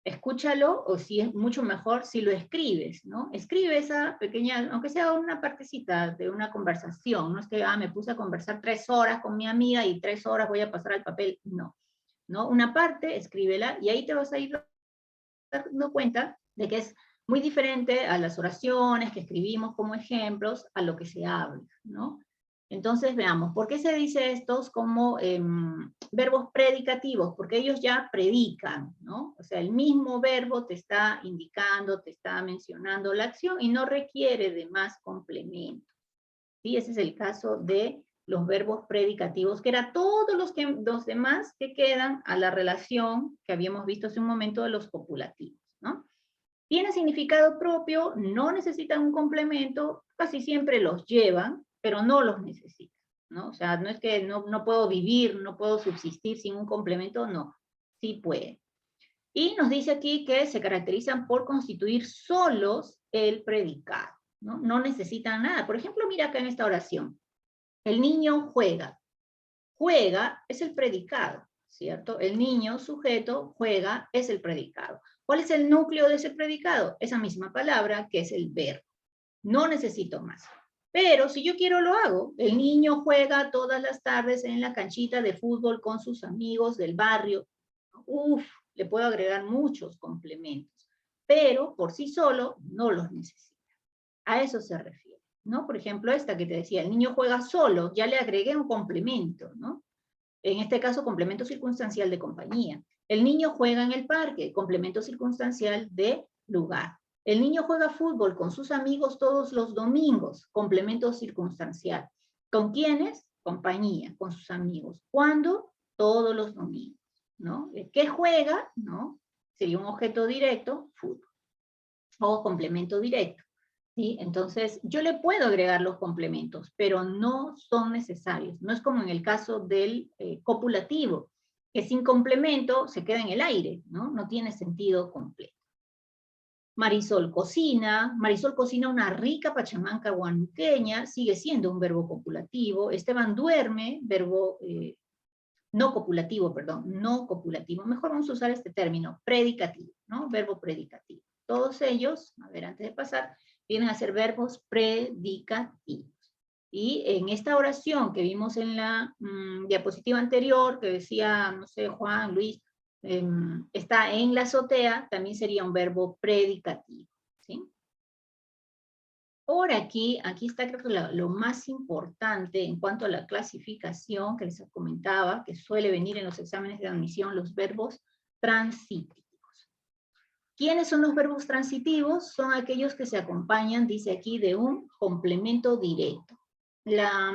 Escúchalo, o si es mucho mejor, si lo escribes, ¿no? Escribe esa pequeña, aunque sea una partecita de una conversación, no es que, me puse a conversar 3 horas con mi amiga y 3 horas voy a pasar al papel, no. Una parte, escríbela, y ahí te vas a ir dando cuenta de que es muy diferente a las oraciones que escribimos como ejemplos, a lo que se habla, ¿no? Entonces veamos, ¿por qué se dice estos como verbos predicativos? Porque ellos ya predican, ¿no? O sea, el mismo verbo te está indicando, te está mencionando la acción y no requiere de más complementos. ¿Sí? Ese es el caso de los verbos predicativos, que eran todos los demás que quedan a la relación que habíamos visto hace un momento de los copulativos, ¿no? Tiene significado propio, no necesitan un complemento, casi siempre los llevan, pero no los necesitan, ¿no? O sea, no es que no puedo vivir, no puedo subsistir sin un complemento, no, sí puede. Y nos dice aquí que se caracterizan por constituir solos el predicado, ¿no? No necesitan nada. Por ejemplo, mira acá en esta oración. El niño juega. Juega es el predicado, ¿cierto? El niño, sujeto, juega es el predicado. ¿Cuál es el núcleo de ese predicado? Esa misma palabra que es el verbo. No necesito más. Pero si yo quiero lo hago. El niño juega todas las tardes en la canchita de fútbol con sus amigos del barrio. Uf, le puedo agregar muchos complementos. Pero por sí solo no los necesita. A eso se refiere, ¿no? Por ejemplo, esta que te decía, el niño juega solo, ya le agregué un complemento, ¿no? En este caso, complemento circunstancial de compañía. El niño juega en el parque, complemento circunstancial de lugar. El niño juega fútbol con sus amigos todos los domingos, complemento circunstancial. ¿Con quiénes? Compañía, con sus amigos. ¿Cuándo? Todos los domingos, ¿no? ¿Qué juega? ¿No? Sería un objeto directo, fútbol. O complemento directo. ¿Sí? Entonces, yo le puedo agregar los complementos, pero no son necesarios. No es como en el caso del copulativo, que sin complemento se queda en el aire, ¿no? No tiene sentido completo. Marisol cocina una rica pachamanca guanuqueña, sigue siendo un verbo copulativo. Esteban duerme, verbo no copulativo, perdón, no copulativo. Mejor vamos a usar este término, predicativo, ¿no? Verbo predicativo. Todos ellos, a ver, antes de pasar, vienen a ser verbos predicativos. Y en esta oración que vimos en la diapositiva anterior, que decía, no sé, Juan, Luis, está en la azotea, también sería un verbo predicativo, ¿sí? Por aquí está creo que lo más importante en cuanto a la clasificación que les comentaba, que suele venir en los exámenes de admisión, los verbos transitivos. ¿Quiénes son los verbos transitivos? Son aquellos que se acompañan, dice aquí, de un complemento directo. La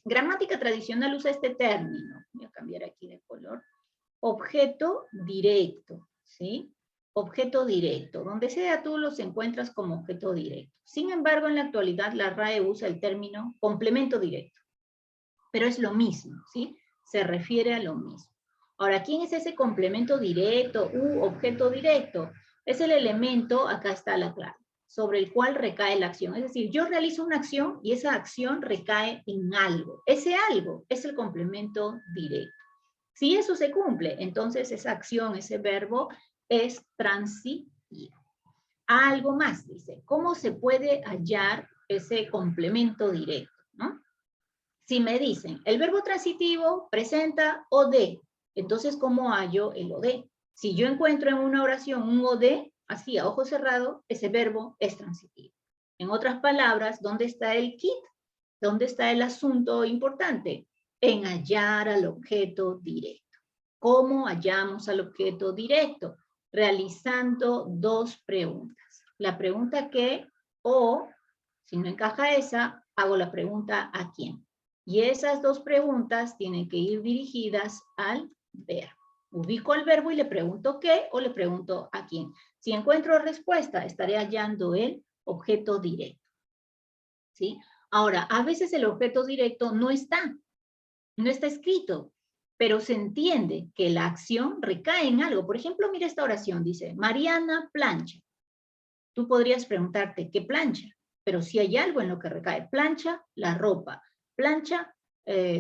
gramática tradicional usa este término. Voy a cambiar aquí de color. Objeto directo, ¿sí? Objeto directo. Donde sea tú los encuentras como objeto directo. Sin embargo, en la actualidad la RAE usa el término complemento directo. Pero es lo mismo, ¿sí? Se refiere a lo mismo. Ahora, ¿quién es ese complemento directo u objeto directo? Es el elemento, acá está la clave, sobre el cual recae la acción. Es decir, yo realizo una acción y esa acción recae en algo. Ese algo es el complemento directo. Si eso se cumple, entonces esa acción, ese verbo, es transitivo. Algo más, dice, ¿cómo se puede hallar ese complemento directo? ¿No? Si me dicen, el verbo transitivo presenta OD, entonces, ¿cómo hallo el OD? Si yo encuentro en una oración un OD, así a ojo cerrado, ese verbo es transitivo. En otras palabras, ¿dónde está el kit? ¿Dónde está el asunto importante? En hallar al objeto directo. ¿Cómo hallamos al objeto directo? Realizando dos preguntas. La pregunta ¿qué? O, si no encaja esa, hago la pregunta ¿a quién? Y esas dos preguntas tienen que ir dirigidas al verbo. Ubico al verbo y le pregunto qué o le pregunto a quién. Si encuentro respuesta, estaré hallando el objeto directo. ¿Sí? Ahora, a veces el objeto directo no está escrito, pero se entiende que la acción recae en algo. Por ejemplo, mira esta oración, dice, Mariana plancha. Tú podrías preguntarte, ¿qué plancha? Pero si hay algo en lo que recae, plancha la ropa, plancha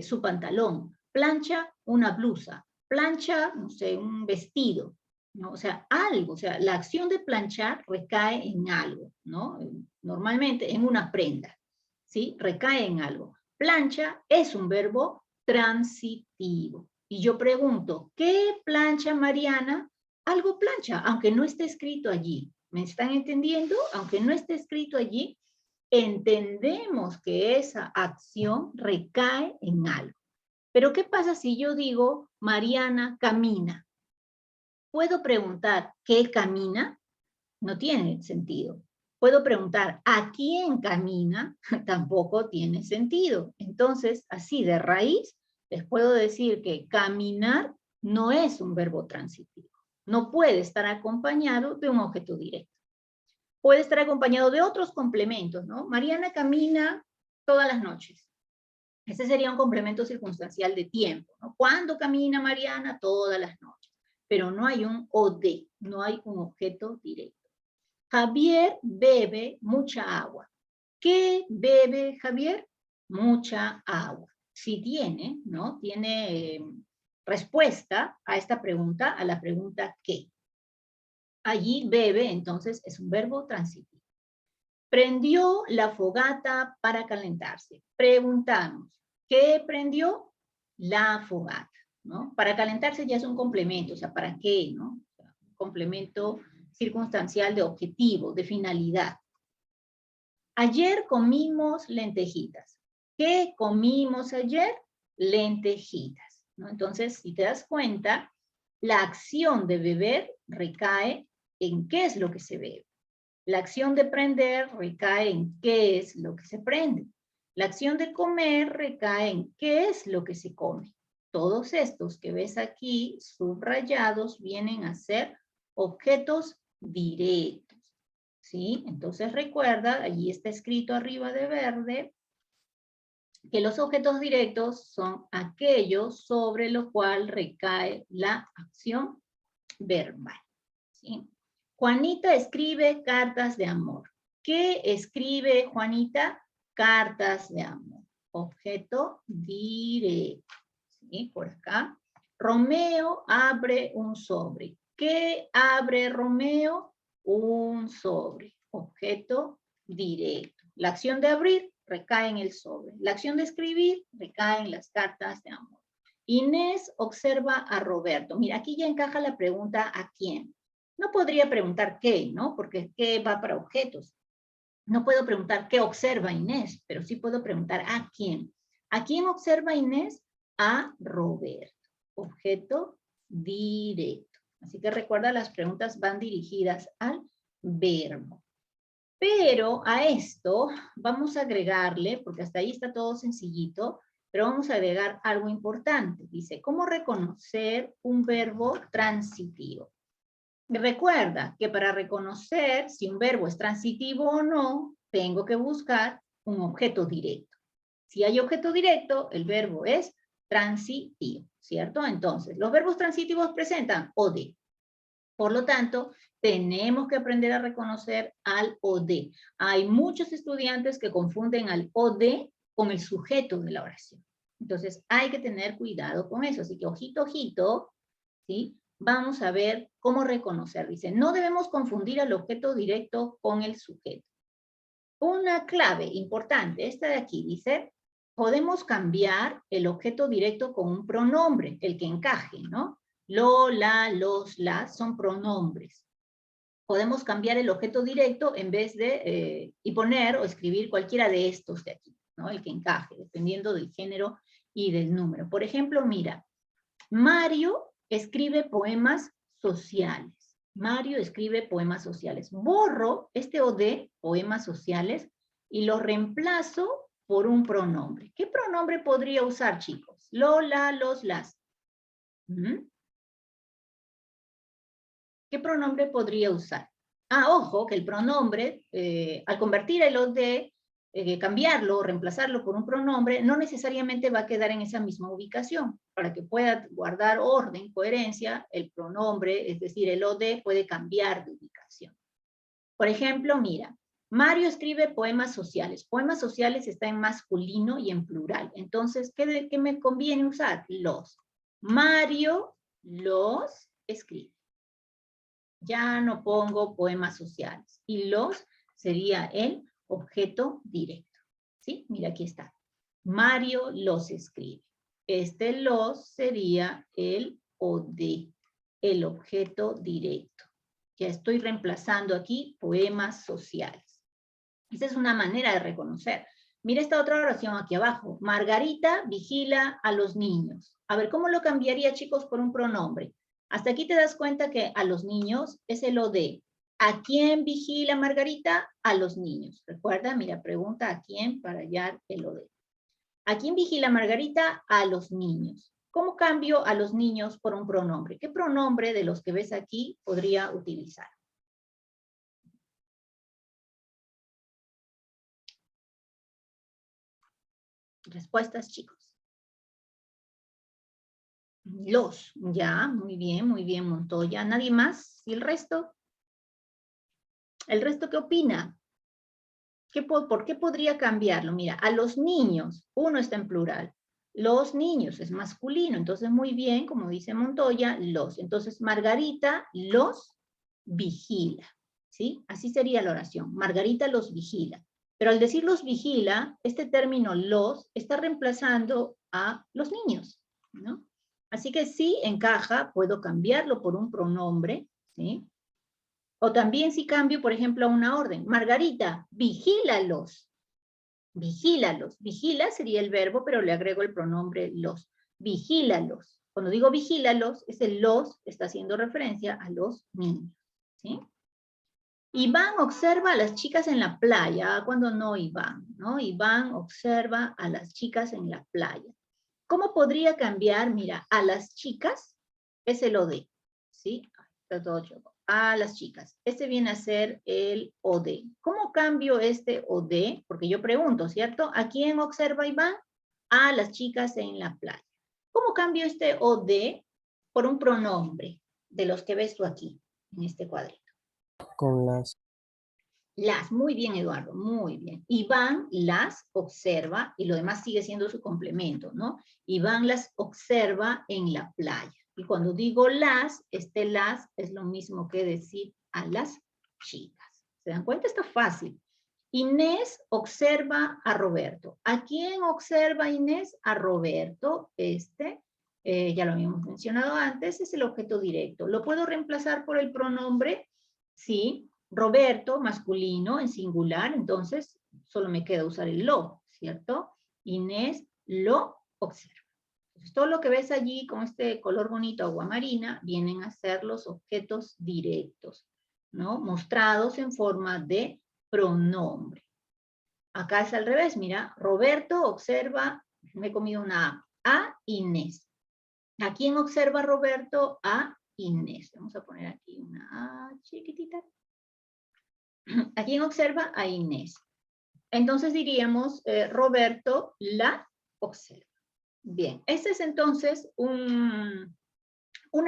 su pantalón, plancha una blusa, plancha, no sé, un vestido, ¿no? O sea, algo, o sea, la acción de planchar recae en algo, ¿no? Normalmente en una prenda, ¿sí? Recae en algo. Plancha es un verbo transitivo. Y yo pregunto, ¿qué plancha Mariana? Algo plancha, aunque no esté escrito allí. ¿Me están entendiendo? Aunque no esté escrito allí, entendemos que esa acción recae en algo. Pero ¿qué pasa si yo digo, Mariana camina? ¿Puedo preguntar, ¿qué camina? No tiene sentido. Puedo preguntar, ¿a quién camina? Tampoco tiene sentido. Entonces, así de raíz, les puedo decir que caminar no es un verbo transitivo. No puede estar acompañado de un objeto directo. Puede estar acompañado de otros complementos, ¿no? Mariana camina todas las noches. Ese sería un complemento circunstancial de tiempo, ¿no? ¿Cuándo camina Mariana? Todas las noches. Pero no hay un OD, no hay un objeto directo. Javier bebe mucha agua. ¿Qué bebe Javier? Mucha agua. Si tiene, ¿no? Tiene respuesta a esta pregunta, a la pregunta ¿qué? Allí bebe, entonces, es un verbo transitivo. Prendió la fogata para calentarse. Preguntamos, ¿qué prendió? La fogata, ¿no? Para calentarse ya es un complemento, o sea, ¿para qué, no? Un complemento circunstancial de objetivo, de finalidad. Ayer comimos lentejitas. ¿Qué comimos ayer? Lentejitas, ¿no? Entonces, si te das cuenta, la acción de beber recae en qué es lo que se bebe. La acción de prender recae en qué es lo que se prende. La acción de comer recae en qué es lo que se come. Todos estos que ves aquí subrayados vienen a ser objetos directos, ¿sí? Entonces recuerda, allí está escrito arriba de verde, que los objetos directos son aquellos sobre los cuales recae la acción verbal, ¿sí? Juanita escribe cartas de amor. ¿Qué escribe Juanita? Cartas de amor. Objeto directo, ¿sí? Por acá. Romeo abre un sobre. ¿Qué abre Romeo? Un sobre. Objeto directo. La acción de abrir recae en el sobre. La acción de escribir recae en las cartas de amor. Inés observa a Roberto. Mira, aquí ya encaja la pregunta ¿a quién? No podría preguntar qué, ¿no? Porque qué va para objetos. No puedo preguntar qué observa Inés, pero sí puedo preguntar ¿a quién? ¿A quién observa Inés? A Roberto. Objeto directo. Así que recuerda, las preguntas van dirigidas al verbo. Pero a esto vamos a agregarle, porque hasta ahí está todo sencillito, pero vamos a agregar algo importante. Dice, ¿cómo reconocer un verbo transitivo? Recuerda que para reconocer si un verbo es transitivo o no, tengo que buscar un objeto directo. Si hay objeto directo, el verbo es transitivo, ¿cierto? Entonces, los verbos transitivos presentan OD. Por lo tanto, tenemos que aprender a reconocer al OD. Hay muchos estudiantes que confunden al OD con el sujeto de la oración. Entonces, hay que tener cuidado con eso. Así que, ojito, ojito, ¿sí? Vamos a ver cómo reconocer. Dice, no debemos confundir al objeto directo con el sujeto. Una clave importante, esta de aquí, dice, podemos cambiar el objeto directo con un pronombre, el que encaje, ¿no? Lo, la, los, las son pronombres. Podemos cambiar el objeto directo en vez de, y poner o escribir cualquiera de estos de aquí, ¿no? El que encaje, dependiendo del género y del número. Por ejemplo, mira, Mario escribe poemas sociales. Mario escribe poemas sociales. Borro este OD, poemas sociales, y lo reemplazo por un pronombre. ¿Qué pronombre podría usar, chicos? Lo, la, los, las. ¿Qué pronombre podría usar? Ah, ojo, que el pronombre, al convertir el OD, cambiarlo o reemplazarlo por un pronombre, no necesariamente va a quedar en esa misma ubicación. Para que pueda guardar orden, coherencia, el pronombre, es decir, el OD, puede cambiar de ubicación. Por ejemplo, mira, Mario escribe poemas sociales. Poemas sociales está en masculino y en plural. Entonces, ¿qué me conviene usar? Los. Mario los escribe. Ya no pongo poemas sociales. Y los sería el objeto directo. ¿Sí? Mira, aquí está. Mario los escribe. Este los sería el OD, el objeto directo. Ya estoy reemplazando aquí poemas sociales. Esa es una manera de reconocer. Mira esta otra oración aquí abajo. Margarita vigila a los niños. A ver, ¿cómo lo cambiaría, chicos, por un pronombre? Hasta aquí te das cuenta que a los niños es el OD. ¿A quién vigila Margarita? A los niños. Recuerda, mira, pregunta a quién para hallar el OD. ¿A quién vigila Margarita? A los niños. ¿Cómo cambio a los niños por un pronombre? ¿Qué pronombre de los que ves aquí podría utilizar? Respuestas, chicos. Los, ya, muy bien, Montoya. ¿Nadie más? ¿Y el resto? ¿El resto qué opina? ¿Por qué podría cambiarlo? Mira, a los niños, uno está en plural. Los niños es masculino, entonces muy bien, como dice Montoya, los. Entonces Margarita los vigila, ¿sí? Así sería la oración. Margarita los vigila. Pero al decir los vigila, este término los está reemplazando a los niños, ¿no? Así que sí encaja, puedo cambiarlo por un pronombre, ¿sí? O también si cambio, por ejemplo, a una orden. Margarita, vigílalos. Vigílalos. Vigila sería el verbo, pero le agrego el pronombre los. Vigílalos. Cuando digo vigílalos, ese los está haciendo referencia a los niños, ¿sí? Iván observa a las chicas en la playa. Cuando no Iván, ¿no? Iván observa a las chicas en la playa. ¿Cómo podría cambiar? Mira, a las chicas es el OD, ¿sí? Está todo choco. A las chicas. Este viene a ser el OD. ¿Cómo cambio este OD? Porque yo pregunto, ¿cierto? ¿A quién observa Iván? A las chicas en la playa. ¿Cómo cambio este OD por un pronombre de los que ves tú aquí, en este cuadrito? Con las. Las, muy bien Eduardo, muy bien. Iván las observa y lo demás sigue siendo su complemento, ¿no? Iván las observa en la playa. Y cuando digo las, este las es lo mismo que decir a las chicas. ¿Se dan cuenta? Está fácil. Inés observa a Roberto. ¿A quién observa Inés? A Roberto. Ya lo habíamos mencionado antes, es el objeto directo. ¿Lo puedo reemplazar por el pronombre? Sí. Roberto, masculino, en singular, entonces solo me queda usar el lo, ¿cierto? Inés lo observa. Entonces, todo lo que ves allí con este color bonito aguamarina vienen a ser los objetos directos, ¿no? Mostrados en forma de pronombre. Acá es al revés, mira, Roberto observa, me he comido una A, Inés. ¿A quién observa Roberto? A Inés. Vamos a poner aquí una A chiquitita. ¿A quién observa? A Inés. Entonces diríamos, Roberto la observa. Bien, esta es entonces una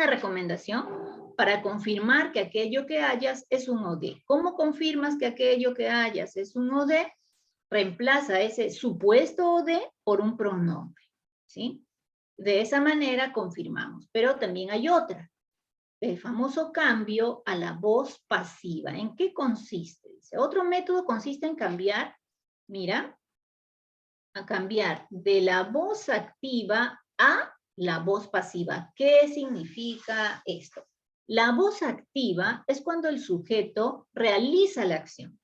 recomendación para confirmar que aquello que hayas es un OD. ¿Cómo confirmas que aquello que hayas es un OD? Reemplaza ese supuesto OD por un pronombre, ¿sí? De esa manera confirmamos. Pero también hay otra. El famoso cambio a la voz pasiva. ¿En qué consiste? Dice, otro método consiste en cambiar, mira, a cambiar de la voz activa a la voz pasiva. ¿Qué significa esto? La voz activa es cuando el sujeto realiza la acción.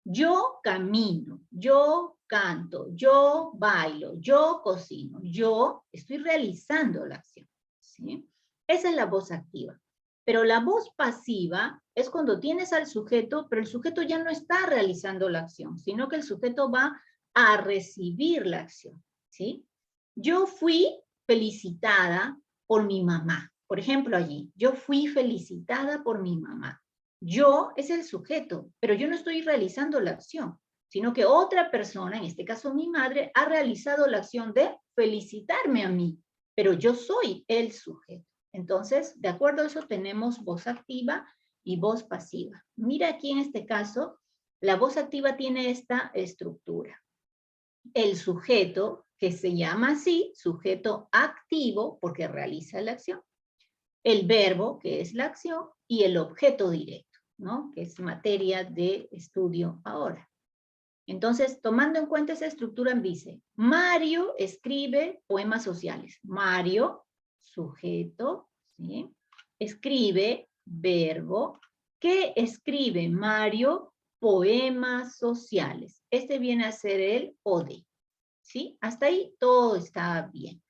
Yo camino, yo canto, yo bailo, yo cocino, yo estoy realizando la acción, ¿sí? Esa es la voz activa. Pero la voz pasiva es cuando tienes al sujeto, pero el sujeto ya no está realizando la acción, sino que el sujeto va a recibir la acción, ¿sí? Yo fui felicitada por mi mamá. Por ejemplo, allí, yo fui felicitada por mi mamá. Yo es el sujeto, pero yo no estoy realizando la acción, sino que otra persona, en este caso mi madre, ha realizado la acción de felicitarme a mí, pero yo soy el sujeto. Entonces, de acuerdo a eso, tenemos voz activa y voz pasiva. Mira aquí en este caso, la voz activa tiene esta estructura. El sujeto, que se llama así, sujeto activo, porque realiza la acción. El verbo, que es la acción, y el objeto directo, ¿no? Que es materia de estudio ahora. Entonces, tomando en cuenta esa estructura, dice, Mario escribe poemas sociales. Mario, sujeto, ¿sí? Escribe, verbo. ¿Qué escribe Mario? Poemas sociales. Este viene a ser el OD, ¿sí? Hasta ahí todo está bien.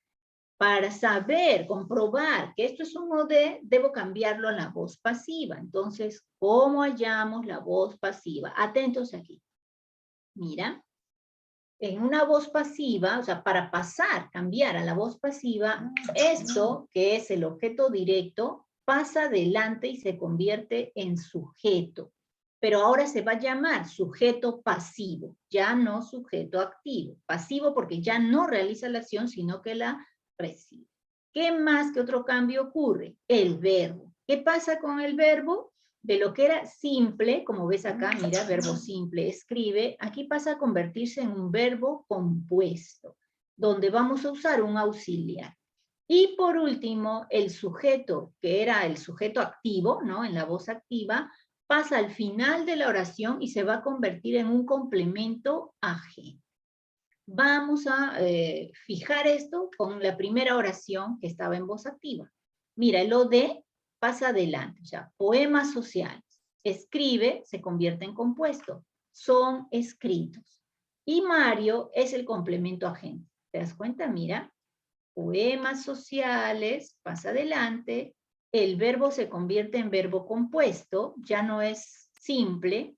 Para saber, comprobar que esto es un OD, debo cambiarlo a la voz pasiva. Entonces, ¿cómo hallamos la voz pasiva? Atentos aquí. Mira, en una voz pasiva, o sea, para pasar, cambiar a la voz pasiva, esto, que es el objeto directo, pasa adelante y se convierte en sujeto. Pero ahora se va a llamar sujeto pasivo, ya no sujeto activo. Pasivo porque ya no realiza la acción, sino que la recibe. ¿Qué más que otro cambio ocurre? El verbo. ¿Qué pasa con el verbo? De lo que era simple, como ves acá, mira, verbo simple, escribe, aquí pasa a convertirse en un verbo compuesto, donde vamos a usar un auxiliar. Y por último, el sujeto, que era el sujeto activo, ¿no? En la voz activa, pasa al final de la oración y se va a convertir en un complemento agente. Vamos a fijar esto con la primera oración que estaba en voz activa. Mira, el OD pasa adelante, ya, poemas sociales. Escribe, se convierte en compuesto. Son escritos. Y Mario es el complemento agente. ¿Te das cuenta? Mira, poemas sociales, pasa adelante, el verbo se convierte en verbo compuesto, ya no es simple,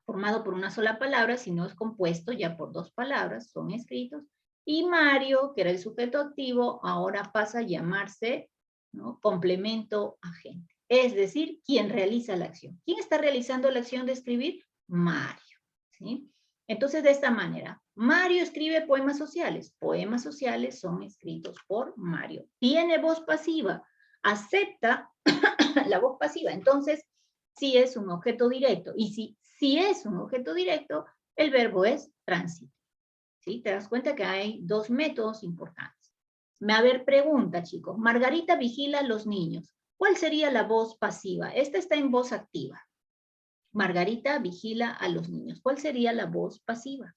formado por una sola palabra, sino es compuesto ya por dos palabras, son escritos, y Mario, que era el sujeto activo, ahora pasa a llamarse, ¿no?, complemento agente. Es decir, quien realiza la acción. ¿Quién está realizando la acción de escribir? Mario, ¿sí? Entonces, de esta manera, Mario escribe poemas sociales. Poemas sociales son escritos por Mario. Tiene voz pasiva. Acepta la voz pasiva. Entonces, sí es un objeto directo. Y si es un objeto directo, el verbo es tránsito. ¿Sí? Te das cuenta que hay dos métodos importantes. A ver, pregunta, chicos. Margarita vigila a los niños. ¿Cuál sería la voz pasiva? Esta está en voz activa. Margarita vigila a los niños. ¿Cuál sería la voz pasiva?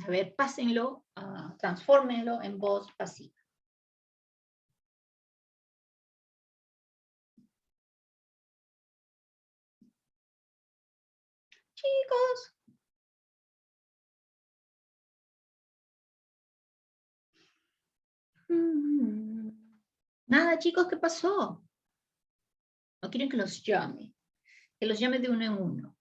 A ver, pásenlo, transfórmenlo en voz pasiva. Chicos. Nada, chicos, ¿qué pasó? No quieren que los llame. Que los llame de uno en uno.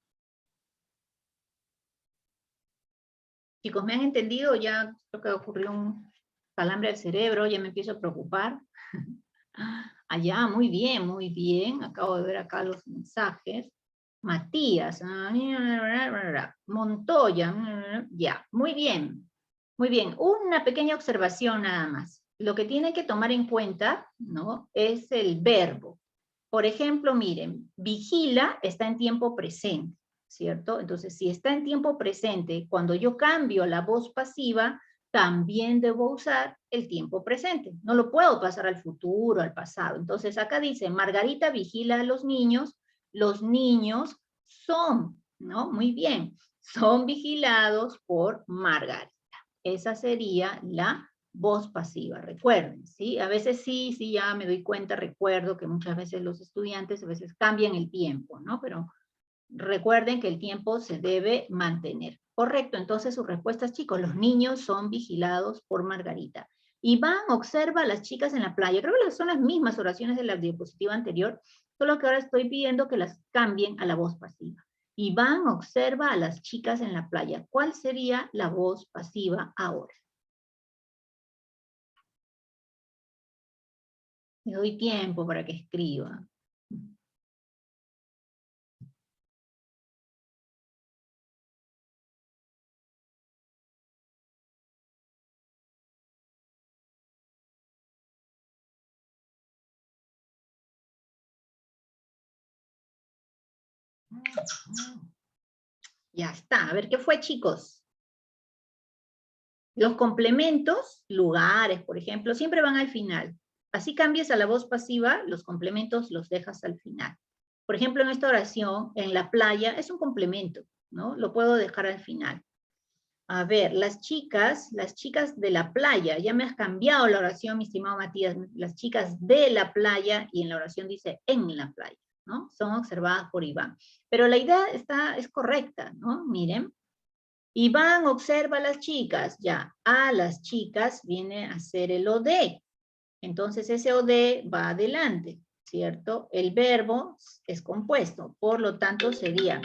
Chicos, ¿me han entendido? Ya creo que ocurrió un calambre al cerebro, ya me empiezo a preocupar. Allá, muy bien, muy bien. Acabo de ver acá los mensajes. Matías, Montoya, ya, muy bien. Muy bien, una pequeña observación nada más. Lo que tiene que tomar en cuenta, ¿no?, es el verbo. Por ejemplo, miren, vigila está en tiempo presente, ¿cierto? Entonces, si está en tiempo presente, cuando yo cambio la voz pasiva, también debo usar el tiempo presente. No lo puedo pasar al futuro, al pasado. Entonces, acá dice, Margarita vigila a los niños son, ¿no? Muy bien, son vigilados por Margarita. Esa sería la voz pasiva, recuerden, ¿sí? A veces sí, ya me doy cuenta, recuerdo que muchas veces los estudiantes a veces cambian el tiempo, ¿no? Pero recuerden que el tiempo se debe mantener. Correcto, entonces sus respuestas, chicos, los niños son vigilados por Margarita. Iván observa a las chicas en la playa. Creo que son las mismas oraciones de la diapositiva anterior, solo que ahora estoy pidiendo que las cambien a la voz pasiva. Iván observa a las chicas en la playa. ¿Cuál sería la voz pasiva ahora? Le doy tiempo para que escriba. Ya está. A ver, ¿qué fue, chicos? Los complementos, lugares, por ejemplo, siempre van al final. Así cambies a la voz pasiva, los complementos los dejas al final. Por ejemplo, en esta oración, en la playa, es un complemento, ¿no? Lo puedo dejar al final. A ver, las chicas de la playa, ya me has cambiado la oración, mi estimado Matías, las chicas de la playa, y en la oración dice en la playa, ¿no? Son observadas por Iván. Pero la idea es correcta, ¿no? Miren, Iván observa a las chicas, ya, a las chicas viene a ser el OD. Entonces ese OD va adelante, ¿cierto? El verbo es compuesto, por lo tanto sería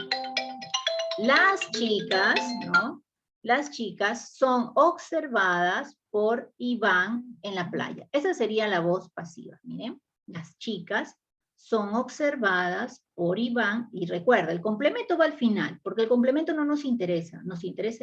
las chicas, ¿no? Las chicas son observadas por Iván en la playa. Esa sería la voz pasiva, miren. Las chicas son observadas por Iván, y recuerda, el complemento va al final, porque el complemento no nos interesa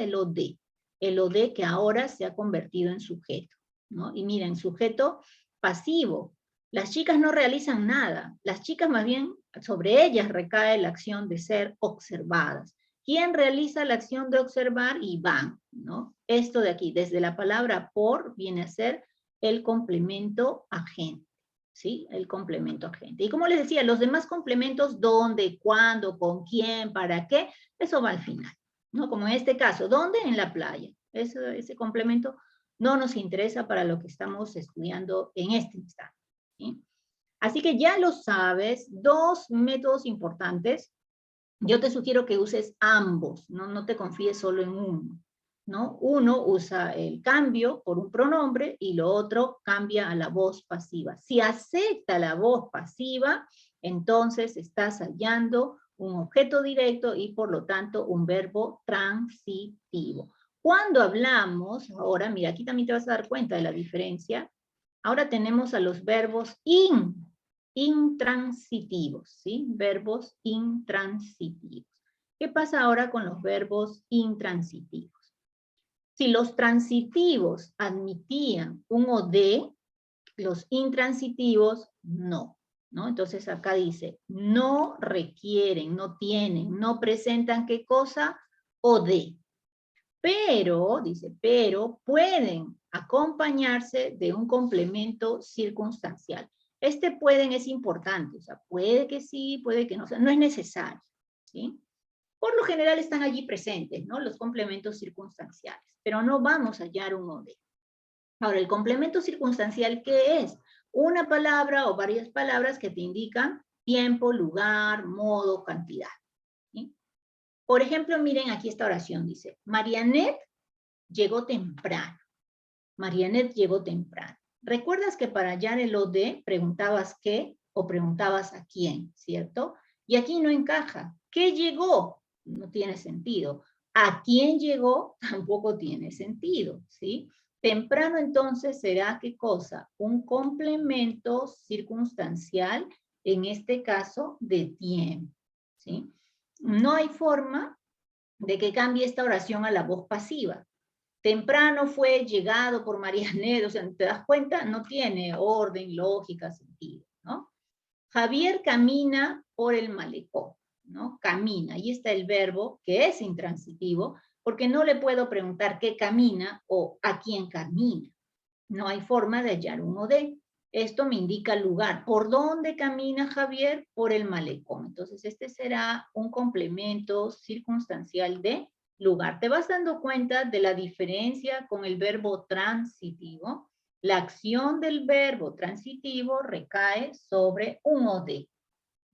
el OD que ahora se ha convertido en sujeto, ¿no? Y miren, sujeto pasivo. Las chicas no realizan nada, las chicas más bien, sobre ellas recae la acción de ser observadas. ¿Quién realiza la acción de observar? Iván, ¿no? Esto de aquí, desde la palabra por, viene a ser el complemento agente, ¿sí? El complemento agente. Y como les decía, los demás complementos, dónde, cuándo, con quién, para qué, eso va al final, ¿no? Como en este caso, ¿dónde? En la playa. Ese complemento no nos interesa para lo que estamos estudiando en este instante, ¿sí? Así que ya lo sabes, dos métodos importantes. Yo te sugiero que uses ambos, no te confíes solo en uno, ¿no? Uno usa el cambio por un pronombre y lo otro cambia a la voz pasiva. Si acepta la voz pasiva, entonces estás hallando un objeto directo y por lo tanto un verbo transitivo. Cuando hablamos, ahora mira, aquí también te vas a dar cuenta de la diferencia. Ahora tenemos a los verbos intransitivos, ¿sí? Verbos intransitivos. ¿Qué pasa ahora con los verbos intransitivos? Si los transitivos admitían un OD, los intransitivos no, ¿no? Entonces acá dice, no requieren, no tienen, no presentan ¿qué cosa? OD. Pero, dice, pero pueden acompañarse de un complemento circunstancial. Este pueden es importante, o sea, puede que sí, puede que no, o sea, no es necesario, ¿sí? Por lo general están allí presentes, ¿no? Los complementos circunstanciales, pero no vamos a hallar un OD. Ahora, el complemento circunstancial, ¿qué es? Una palabra o varias palabras que te indican tiempo, lugar, modo, cantidad, ¿sí? Por ejemplo, miren aquí esta oración, dice, Marianet llegó temprano. Marianet llegó temprano. ¿Recuerdas que para hallar el OD preguntabas qué o preguntabas a quién, cierto? Y aquí no encaja. ¿Qué llegó? No tiene sentido. ¿A quién llegó? Tampoco tiene sentido, ¿sí? Temprano entonces será ¿qué cosa? Un complemento circunstancial, en este caso de tiempo, ¿sí? No hay forma de que cambie esta oración a la voz pasiva. Temprano fue llegado por Marianet, o sea, ¿te das cuenta? No tiene orden, lógica, sentido, ¿no? Javier camina por el malecón, ¿no? Camina, ahí está el verbo que es intransitivo, porque no le puedo preguntar qué camina o a quién camina. No hay forma de hallar un OD. Esto me indica el lugar. ¿Por dónde camina Javier? Por el malecón. Entonces, este será un complemento circunstancial de lugar. ¿Te vas dando cuenta de la diferencia con el verbo transitivo? La acción del verbo transitivo recae sobre un OD.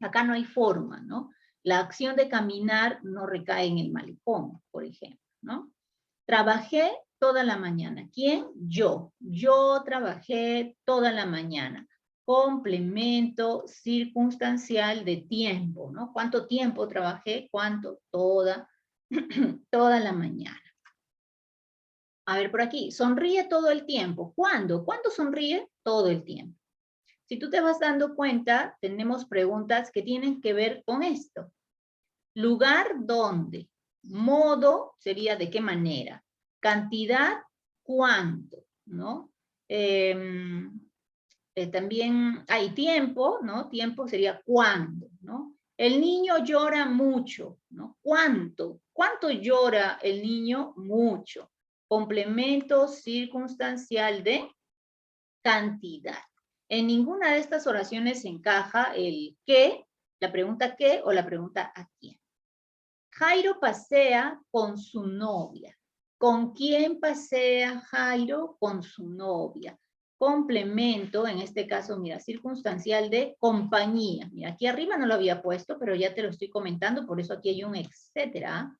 Acá no hay forma, ¿no? La acción de caminar no recae en el malecón, por ejemplo, ¿no? Trabajé toda la mañana. ¿Quién? Yo. Yo trabajé toda la mañana. Complemento circunstancial de tiempo, ¿no? ¿Cuánto tiempo trabajé? ¿Cuánto? Toda la mañana. A ver, por aquí. Sonríe todo el tiempo. ¿Cuándo? ¿Cuándo sonríe? Todo el tiempo. Si tú te vas dando cuenta, tenemos preguntas que tienen que ver con esto. Lugar, ¿dónde? Modo sería de qué manera. Cantidad, ¿cuánto? ¿No? También hay tiempo, ¿no? Tiempo sería cuándo, ¿no? El niño llora mucho, ¿no? ¿Cuánto? ¿Cuánto llora el niño? Mucho. Complemento circunstancial de cantidad. En ninguna de estas oraciones encaja el qué, la pregunta qué o la pregunta a quién. Jairo pasea con su novia. ¿Con quién pasea Jairo? Con su novia. Complemento, en este caso, mira, circunstancial de compañía. Mira, aquí arriba no lo había puesto, pero ya te lo estoy comentando, por eso aquí hay un etcétera.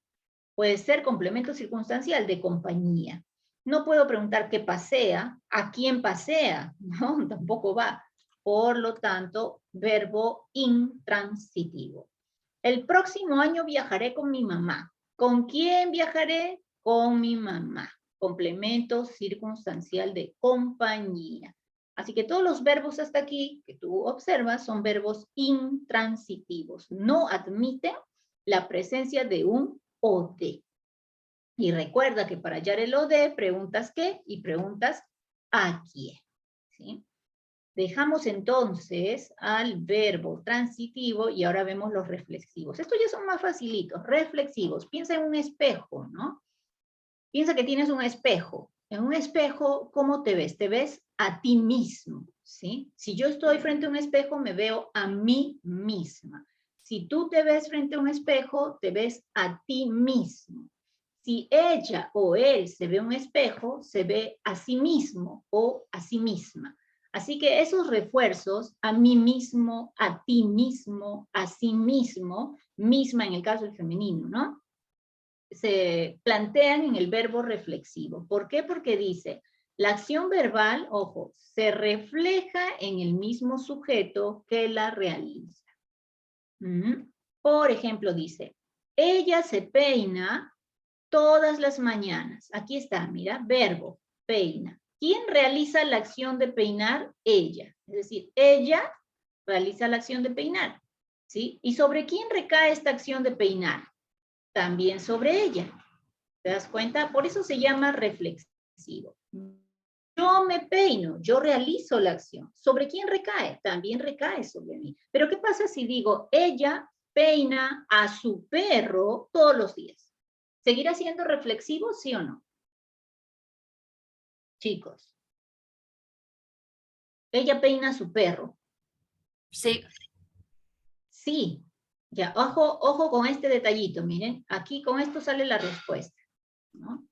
Puede ser complemento circunstancial de compañía. No puedo preguntar qué pasea, a quién pasea, no, tampoco va. Por lo tanto, verbo intransitivo. El próximo año viajaré con mi mamá. ¿Con quién viajaré? Con mi mamá. Complemento circunstancial de compañía. Así que todos los verbos hasta aquí que tú observas son verbos intransitivos. No admiten la presencia de un o de. Y recuerda que para hallar el o de, preguntas qué y preguntas a quién. ¿Sí? Dejamos entonces al verbo transitivo y ahora vemos los reflexivos. Estos ya son más facilitos, reflexivos. Piensa en un espejo, ¿no? Piensa que tienes un espejo. En un espejo, ¿cómo te ves? Te ves a ti mismo, ¿sí? Si yo estoy frente a un espejo, me veo a mí misma. Si tú te ves frente a un espejo, te ves a ti mismo. Si ella o él se ve un espejo, se ve a sí mismo o a sí misma. Así que esos refuerzos, a mí mismo, a ti mismo, a sí mismo, misma en el caso del femenino, ¿no? Se plantean en el verbo reflexivo. ¿Por qué? Porque dice, la acción verbal, ojo, se refleja en el mismo sujeto que la realiza. Por ejemplo, dice, ella se peina todas las mañanas. Aquí está, mira, verbo, peina. ¿Quién realiza la acción de peinar? Ella. Es decir, ella realiza la acción de peinar. ¿Sí? ¿Y sobre quién recae esta acción de peinar? También sobre ella. ¿Te das cuenta? Por eso se llama reflexivo. Yo me peino, yo realizo la acción. ¿Sobre quién recae? También recae sobre mí. Pero ¿qué pasa si digo, ella peina a su perro todos los días? ¿Seguirá siendo reflexivo, sí o no? Chicos. Ella peina a su perro. Sí. Sí. Ya, ojo con este detallito, miren. Aquí con esto sale la respuesta, ¿no?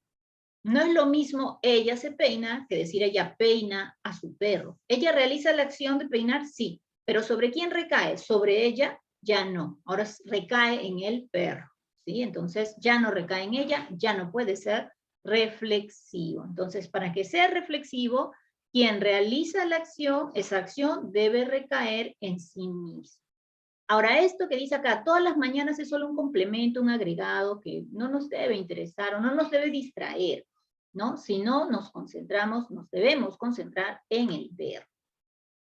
No es lo mismo ella se peina que decir ella peina a su perro. ¿Ella realiza la acción de peinar? Sí. Pero ¿sobre quién recae? Sobre ella, ya no. Ahora recae en el perro. ¿Sí? Entonces ya no recae en ella, ya no puede ser reflexivo. Entonces, para que sea reflexivo, quien realiza la acción, esa acción debe recaer en sí mismo. Ahora, esto que dice acá, todas las mañanas es solo un complemento, un agregado que no nos debe interesar o no nos debe distraer, ¿no? Si no nos concentramos, nos debemos concentrar en el verbo.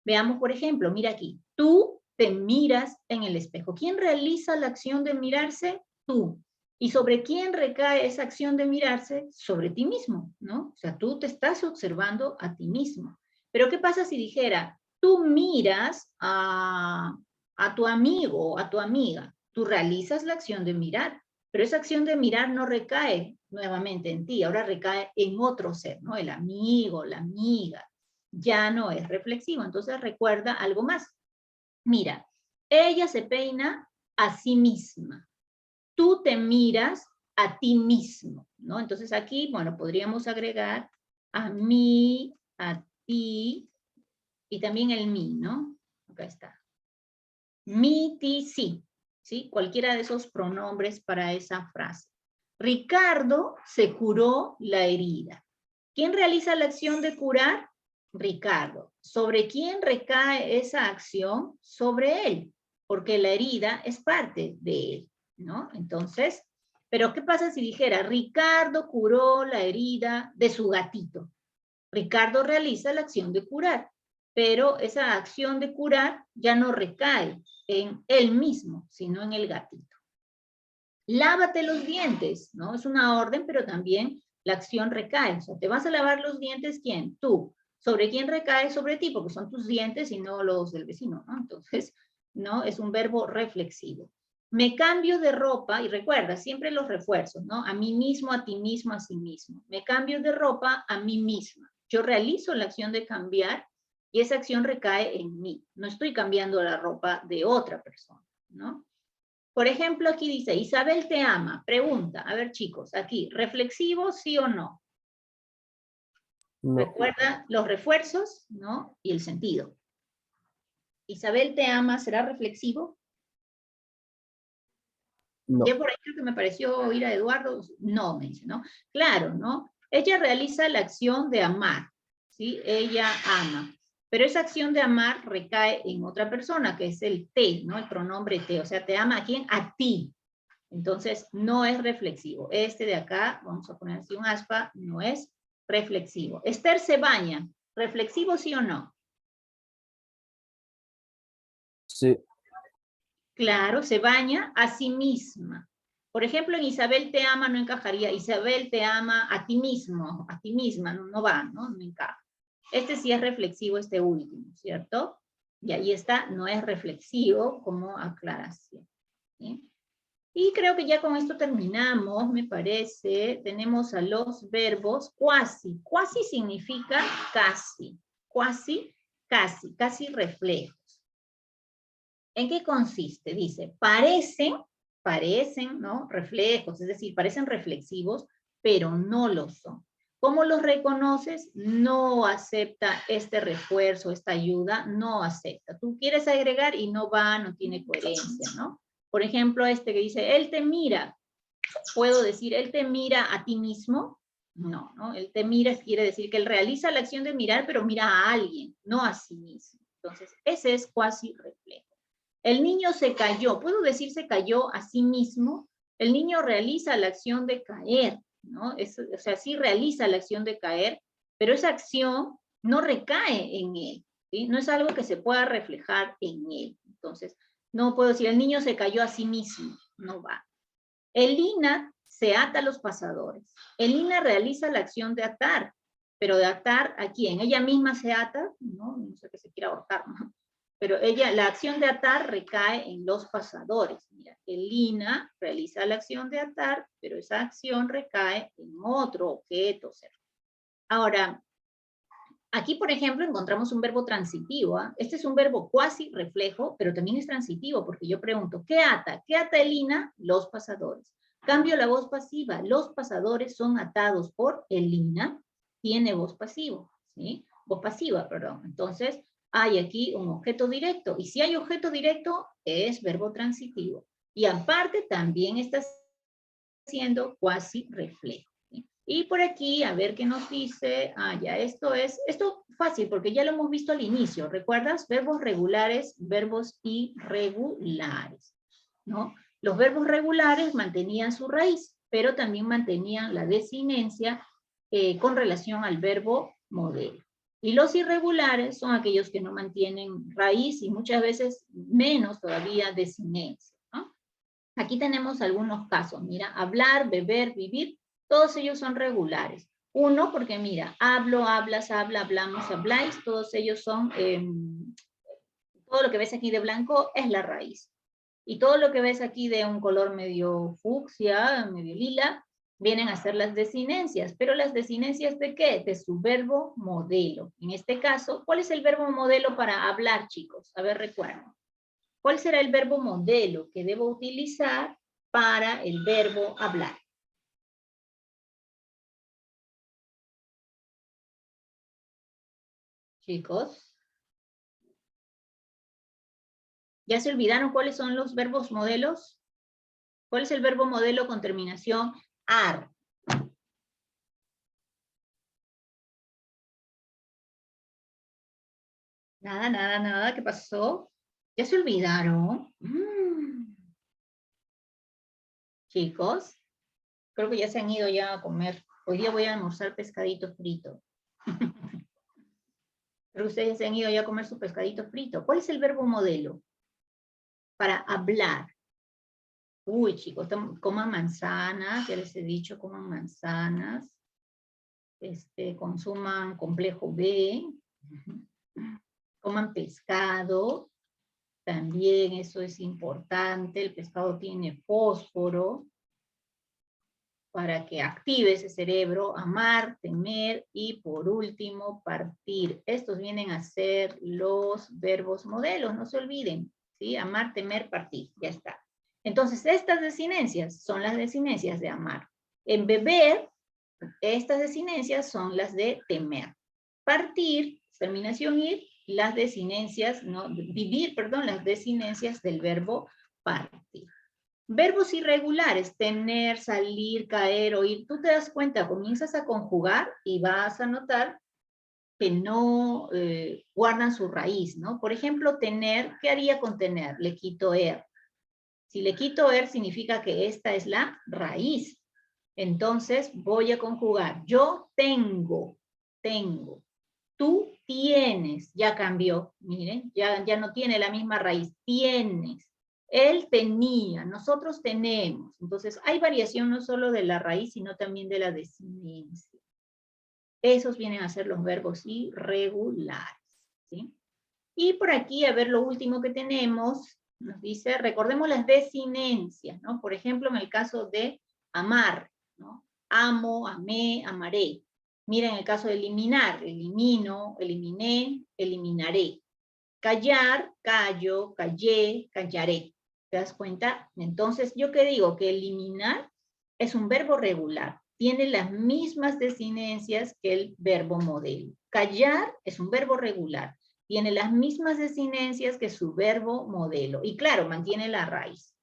Veamos, por ejemplo, mira aquí, tú te miras en el espejo. ¿Quién realiza la acción de mirarse? Tú. ¿Y sobre quién recae esa acción de mirarse? Sobre ti mismo, ¿no? O sea, tú te estás observando a ti mismo. Pero ¿qué pasa si dijera, tú miras a tu amigo o a tu amiga? Tú realizas la acción de mirar, pero esa acción de mirar no recae nuevamente en ti, ahora recae en otro ser, ¿no? El amigo, la amiga. Ya no es reflexivo. Entonces recuerda algo más. Mira, ella se peina a sí misma. Tú te miras a ti mismo, ¿no? Entonces aquí, bueno, podríamos agregar a mí, a ti, y también el mí, ¿no? Acá está. Mi, ti, sí. ¿Sí? Cualquiera de esos pronombres para esa frase. Ricardo se curó la herida. ¿Quién realiza la acción de curar? Ricardo. ¿Sobre quién recae esa acción? Sobre él, porque la herida es parte de él, ¿no? Entonces, pero ¿qué pasa si dijera, Ricardo curó la herida de su gatito? Ricardo realiza la acción de curar, pero esa acción de curar ya no recae en él mismo, sino en el gatito. Lávate los dientes, ¿no? Es una orden, pero también la acción recae. O sea, ¿te vas a lavar los dientes quién? Tú. ¿Sobre quién recae? Sobre ti, porque son tus dientes y no los del vecino, ¿no? Entonces, ¿no? Es un verbo reflexivo. Me cambio de ropa, y recuerda, siempre los refuerzos, ¿no? A mí mismo, a ti mismo, a sí mismo. Me cambio de ropa a mí misma. Yo realizo la acción de cambiar y esa acción recae en mí. No estoy cambiando la ropa de otra persona, ¿no? Por ejemplo, aquí dice, Isabel te ama. Pregunta, a ver chicos, aquí, ¿reflexivo sí o no? No. Recuerda los refuerzos, ¿no? Y el sentido. Isabel te ama, ¿será reflexivo? No. Ya por ahí creo que me pareció oír a Eduardo, no, me dice, ¿no? Claro, ¿no? Ella realiza la acción de amar, ¿sí? Ella ama. Pero esa acción de amar recae en otra persona, que es el te, ¿no? El pronombre te, o sea, te ama ¿a quién? A ti. Entonces, no es reflexivo. Este de acá, vamos a poner así un aspa, no es reflexivo. Esther se baña, ¿reflexivo sí o no? Sí. Claro, se baña a sí misma. Por ejemplo, en Isabel te ama no encajaría. Isabel te ama a ti mismo, a ti misma, no, no va, ¿no? No encaja. Este sí es reflexivo, este último, ¿cierto? Y ahí está, no es reflexivo como aclaración. ¿Sí? Y creo que ya con esto terminamos, me parece. Tenemos a los verbos cuasi. Cuasi significa casi. Cuasi, casi, casi reflejos. ¿En qué consiste? Dice, parecen, ¿no? Reflejos, es decir, parecen reflexivos, pero no lo son. ¿Cómo los reconoces? No acepta este refuerzo, esta ayuda, no acepta. Tú quieres agregar y no va, no tiene coherencia, ¿no? Por ejemplo, este que dice, él te mira. ¿Puedo decir, él te mira a ti mismo? No, ¿no? Él te mira quiere decir que él realiza la acción de mirar, pero mira a alguien, no a sí mismo. Entonces, ese es cuasi reflejo. El niño se cayó. ¿Puedo decir se cayó a sí mismo? El niño realiza la acción de caer, ¿no? O sea, sí realiza la acción de caer, pero esa acción no recae en él, ¿sí? No es algo que se pueda reflejar en él. Entonces, no puedo decir, el niño se cayó a sí mismo. No va. Elina se ata a los pasadores. Elina realiza la acción de atar, pero de atar ¿a quién? Ella misma se ata, no sé que se quiera ahorcar, ¿no? Pero la acción de atar recae en los pasadores. Mira, Elina realiza la acción de atar, pero esa acción recae en otro objeto. Ahora, aquí, por ejemplo, encontramos un verbo transitivo. ¿Eh? Este es un verbo cuasi reflejo, pero también es transitivo, porque yo pregunto, ¿qué ata? ¿Qué ata Elina? Los pasadores. Cambio la voz pasiva. Los pasadores son atados por Elina. Tiene voz pasiva, ¿sí? Voz pasiva, perdón. Entonces, hay aquí un objeto directo. Y si hay objeto directo, es verbo transitivo. Y aparte, también está siendo cuasi reflejo. ¿Sí? Y por aquí, a ver qué nos dice. Ya, esto fácil, porque ya lo hemos visto al inicio. ¿Recuerdas? Verbos regulares, verbos irregulares, ¿no? Los verbos regulares mantenían su raíz, pero también mantenían la desinencia con relación al verbo modelo. Y los irregulares son aquellos que no mantienen raíz y muchas veces menos todavía desinencia, ¿no? Aquí tenemos algunos casos. Mira, hablar, beber, vivir, todos ellos son regulares. Uno, porque mira, hablo, hablas, habla, hablamos, habláis, todos ellos son, todo lo que ves aquí de blanco es la raíz. Y todo lo que ves aquí de un color medio fucsia, medio lila, vienen a ser las desinencias. ¿Pero las desinencias de qué? De su verbo modelo. En este caso, ¿cuál es el verbo modelo para hablar, chicos? A ver, recuerden. ¿Cuál será el verbo modelo que debo utilizar para el verbo hablar? Chicos, ¿ya se olvidaron cuáles son los verbos modelos? ¿Cuál es el verbo modelo con terminación ar? Nada, nada, nada. ¿Qué pasó? ¿Ya se olvidaron? Chicos, creo que ya se han ido ya a comer. Hoy día voy a almorzar pescadito frito. Pero ustedes se han ido ya a comer su pescadito frito. ¿Cuál es el verbo modelo para hablar? Uy, chicos, coman manzanas, ya les he dicho, coman manzanas. Consuman complejo B. Coman pescado. También eso es importante. El pescado tiene fósforo para que active ese cerebro. Amar, temer y por último partir. Estos vienen a ser los verbos modelos, no se olviden. ¿Sí? Amar, temer, partir. Ya está. Entonces, estas desinencias son las desinencias de amar. En beber, estas desinencias son las de temer. Partir, terminación ir, las desinencias, no, vivir, perdón, las desinencias del verbo partir. Verbos irregulares, tener, salir, caer, oír. Tú te das cuenta, comienzas a conjugar y vas a notar que no guardan su raíz, ¿no? Por ejemplo, tener, ¿qué haría con tener? Le quito er. Si le quito er, significa que esta es la raíz. Entonces, voy a conjugar. Yo tengo, tengo. Tú tienes, ya cambió, miren, ya no tiene la misma raíz. Tienes. Él tenía, nosotros tenemos. Entonces, hay variación no solo de la raíz, sino también de la desinencia. Esos vienen a ser los verbos irregulares, ¿sí? Y por aquí, a ver, lo último que tenemos, nos dice, recordemos las desinencias, ¿no? Por ejemplo, en el caso de amar, ¿no? Amo, amé, amaré. Miren el caso de eliminar, elimino, eliminé, eliminaré. Callar, callo, callé, callaré. ¿Te das cuenta? Entonces, ¿yo qué digo? Que eliminar es un verbo regular. Tiene las mismas desinencias que el verbo modelo. Callar es un verbo regular. Tiene las mismas desinencias que su verbo modelo. Y claro, mantiene la raíz.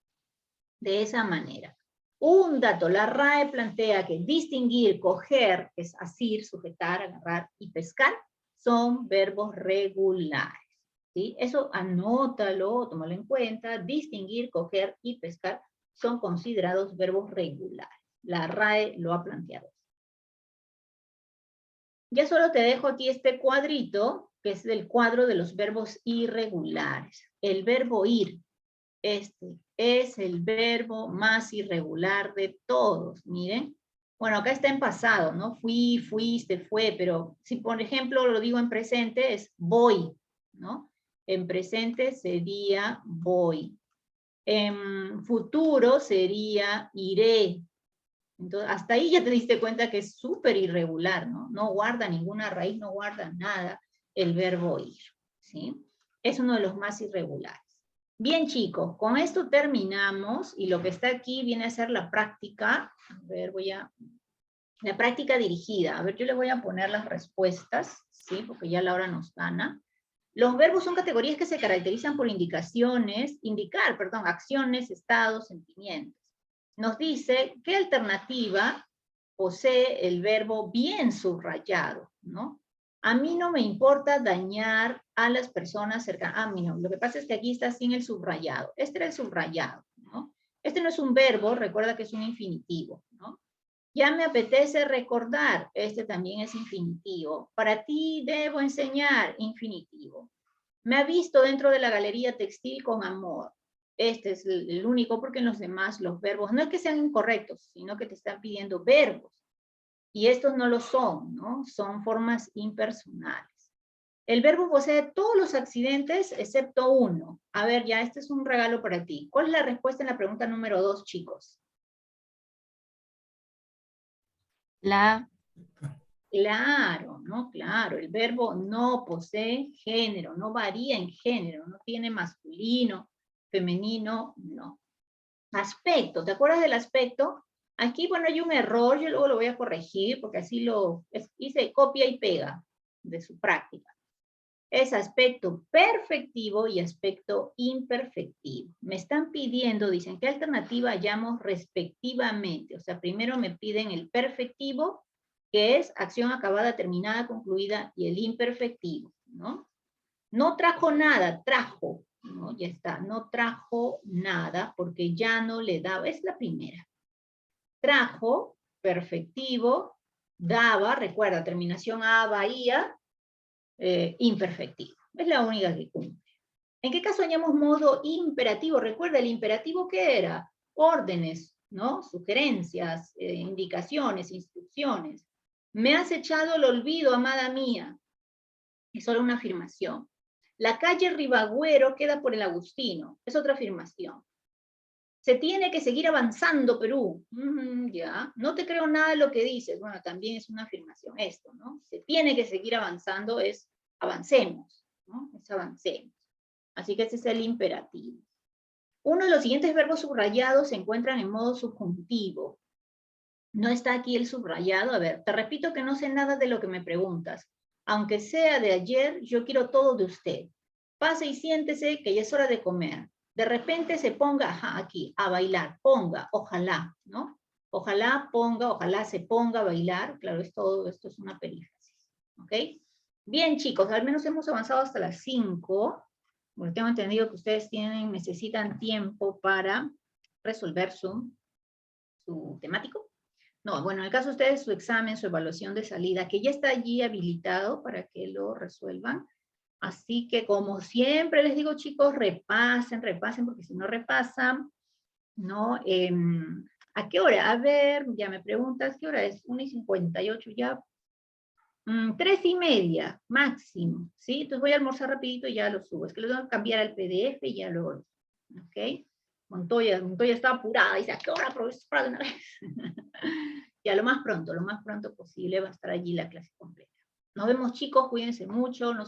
De esa manera. Un dato, la RAE plantea que distinguir, coger, que es asir, sujetar, agarrar y pescar, son verbos regulares. ¿Sí? Eso anótalo, tómalo en cuenta. Distinguir, coger y pescar son considerados verbos regulares. La RAE lo ha planteado. Ya solo te dejo aquí este cuadrito, que es el cuadro de los verbos irregulares. El verbo ir, este es el verbo más irregular de todos, miren. Bueno, acá está en pasado, ¿no? Fui, fuiste, fue, pero si por ejemplo lo digo en presente es voy, ¿no? En presente sería voy. En futuro sería iré. Entonces, hasta ahí ya te diste cuenta que es súper irregular, ¿no? No guarda ninguna raíz, no guarda nada el verbo ir, ¿sí? Es uno de los más irregulares. Bien, chicos, con esto terminamos, y lo que está aquí viene a ser la práctica. A ver, la práctica dirigida. A ver, yo le voy a poner las respuestas, ¿sí? Porque ya la hora nos gana. Los verbos son categorías que se caracterizan por acciones, estados, sentimientos. Nos dice qué alternativa posee el verbo bien subrayado, ¿no? A mí no me importa dañar a las personas cercanas. Ah, mira, lo que pasa es que aquí está sin el subrayado. Este era el subrayado, ¿no? Este no es un verbo, recuerda que es un infinitivo, ¿no? Ya me apetece recordar, este también es infinitivo. Para ti debo enseñar, infinitivo. Me ha visto dentro de la galería textil con amor. Este es el único, porque en los demás los verbos, no es que sean incorrectos, sino que te están pidiendo verbos. Y estos no lo son, ¿no? Son formas impersonales. El verbo posee todos los accidentes excepto uno. A ver, ya, este es un regalo para ti. ¿Cuál es la respuesta en la pregunta número 2, chicos? La Claro, ¿no? Claro, el verbo no posee género, no varía en género, no tiene masculino, femenino, no. Aspecto, ¿te acuerdas del aspecto? Aquí, bueno, hay un error, yo luego lo voy a corregir, porque así hice copia y pega de su práctica. Es aspecto perfectivo y aspecto imperfectivo. Me están pidiendo, dicen, ¿qué alternativa hallamos respectivamente? O sea, primero me piden el perfectivo, que es acción acabada, terminada, concluida, y el imperfectivo, ¿no? No trajo nada, trajo, ¿no? Ya está, no trajo nada, porque ya no le daba, es la primera. Trajo, perfectivo, daba, recuerda, terminación a, bahía, imperfectivo. Es la única que cumple. ¿En qué caso hallamos modo imperativo? Recuerda, el imperativo, ¿qué era? Órdenes, ¿no? Sugerencias, indicaciones, instrucciones. Me has echado el olvido, amada mía. Es solo una afirmación. La calle Ribagüero queda por el Agustino. Es otra afirmación. Se tiene que seguir avanzando, Perú. Ya. No te creo nada de lo que dices. Bueno, también es una afirmación esto, ¿no? Se tiene que seguir avanzando, es avancemos, ¿no? Es avancemos. Así que ese es el imperativo. Uno de los siguientes verbos subrayados se encuentran en modo subjuntivo. No está aquí el subrayado. A ver, te repito que no sé nada de lo que me preguntas. Aunque sea de ayer, yo quiero todo de usted. Pase y siéntese, que ya es hora de comer. de repente se ponga, ajá, aquí, a bailar, ponga, ojalá, ¿no? Ojalá ponga, ojalá se ponga a bailar, claro, esto es una perífrasis, ¿ok? Bien, chicos, al menos hemos avanzado hasta las 5, porque tengo entendido que ustedes necesitan tiempo para resolver su temático. No, bueno, en el caso de ustedes, su examen, su evaluación de salida, que ya está allí habilitado para que lo resuelvan. Así que, como siempre les digo, chicos, repasen, porque si no repasan, ¿no? ¿A qué hora? A ver, ya me preguntas, ¿qué hora es? 1:58 ya. 3:30, máximo, ¿sí? Entonces voy a almorzar rapidito y ya lo subo. Es que lo tengo que cambiar al PDF y ya lo... ¿Ok? Montoya está apurada, dice, ¿a qué hora, profesora, de una vez? Ya lo más pronto posible va a estar allí la clase completa. Nos vemos, chicos, cuídense mucho.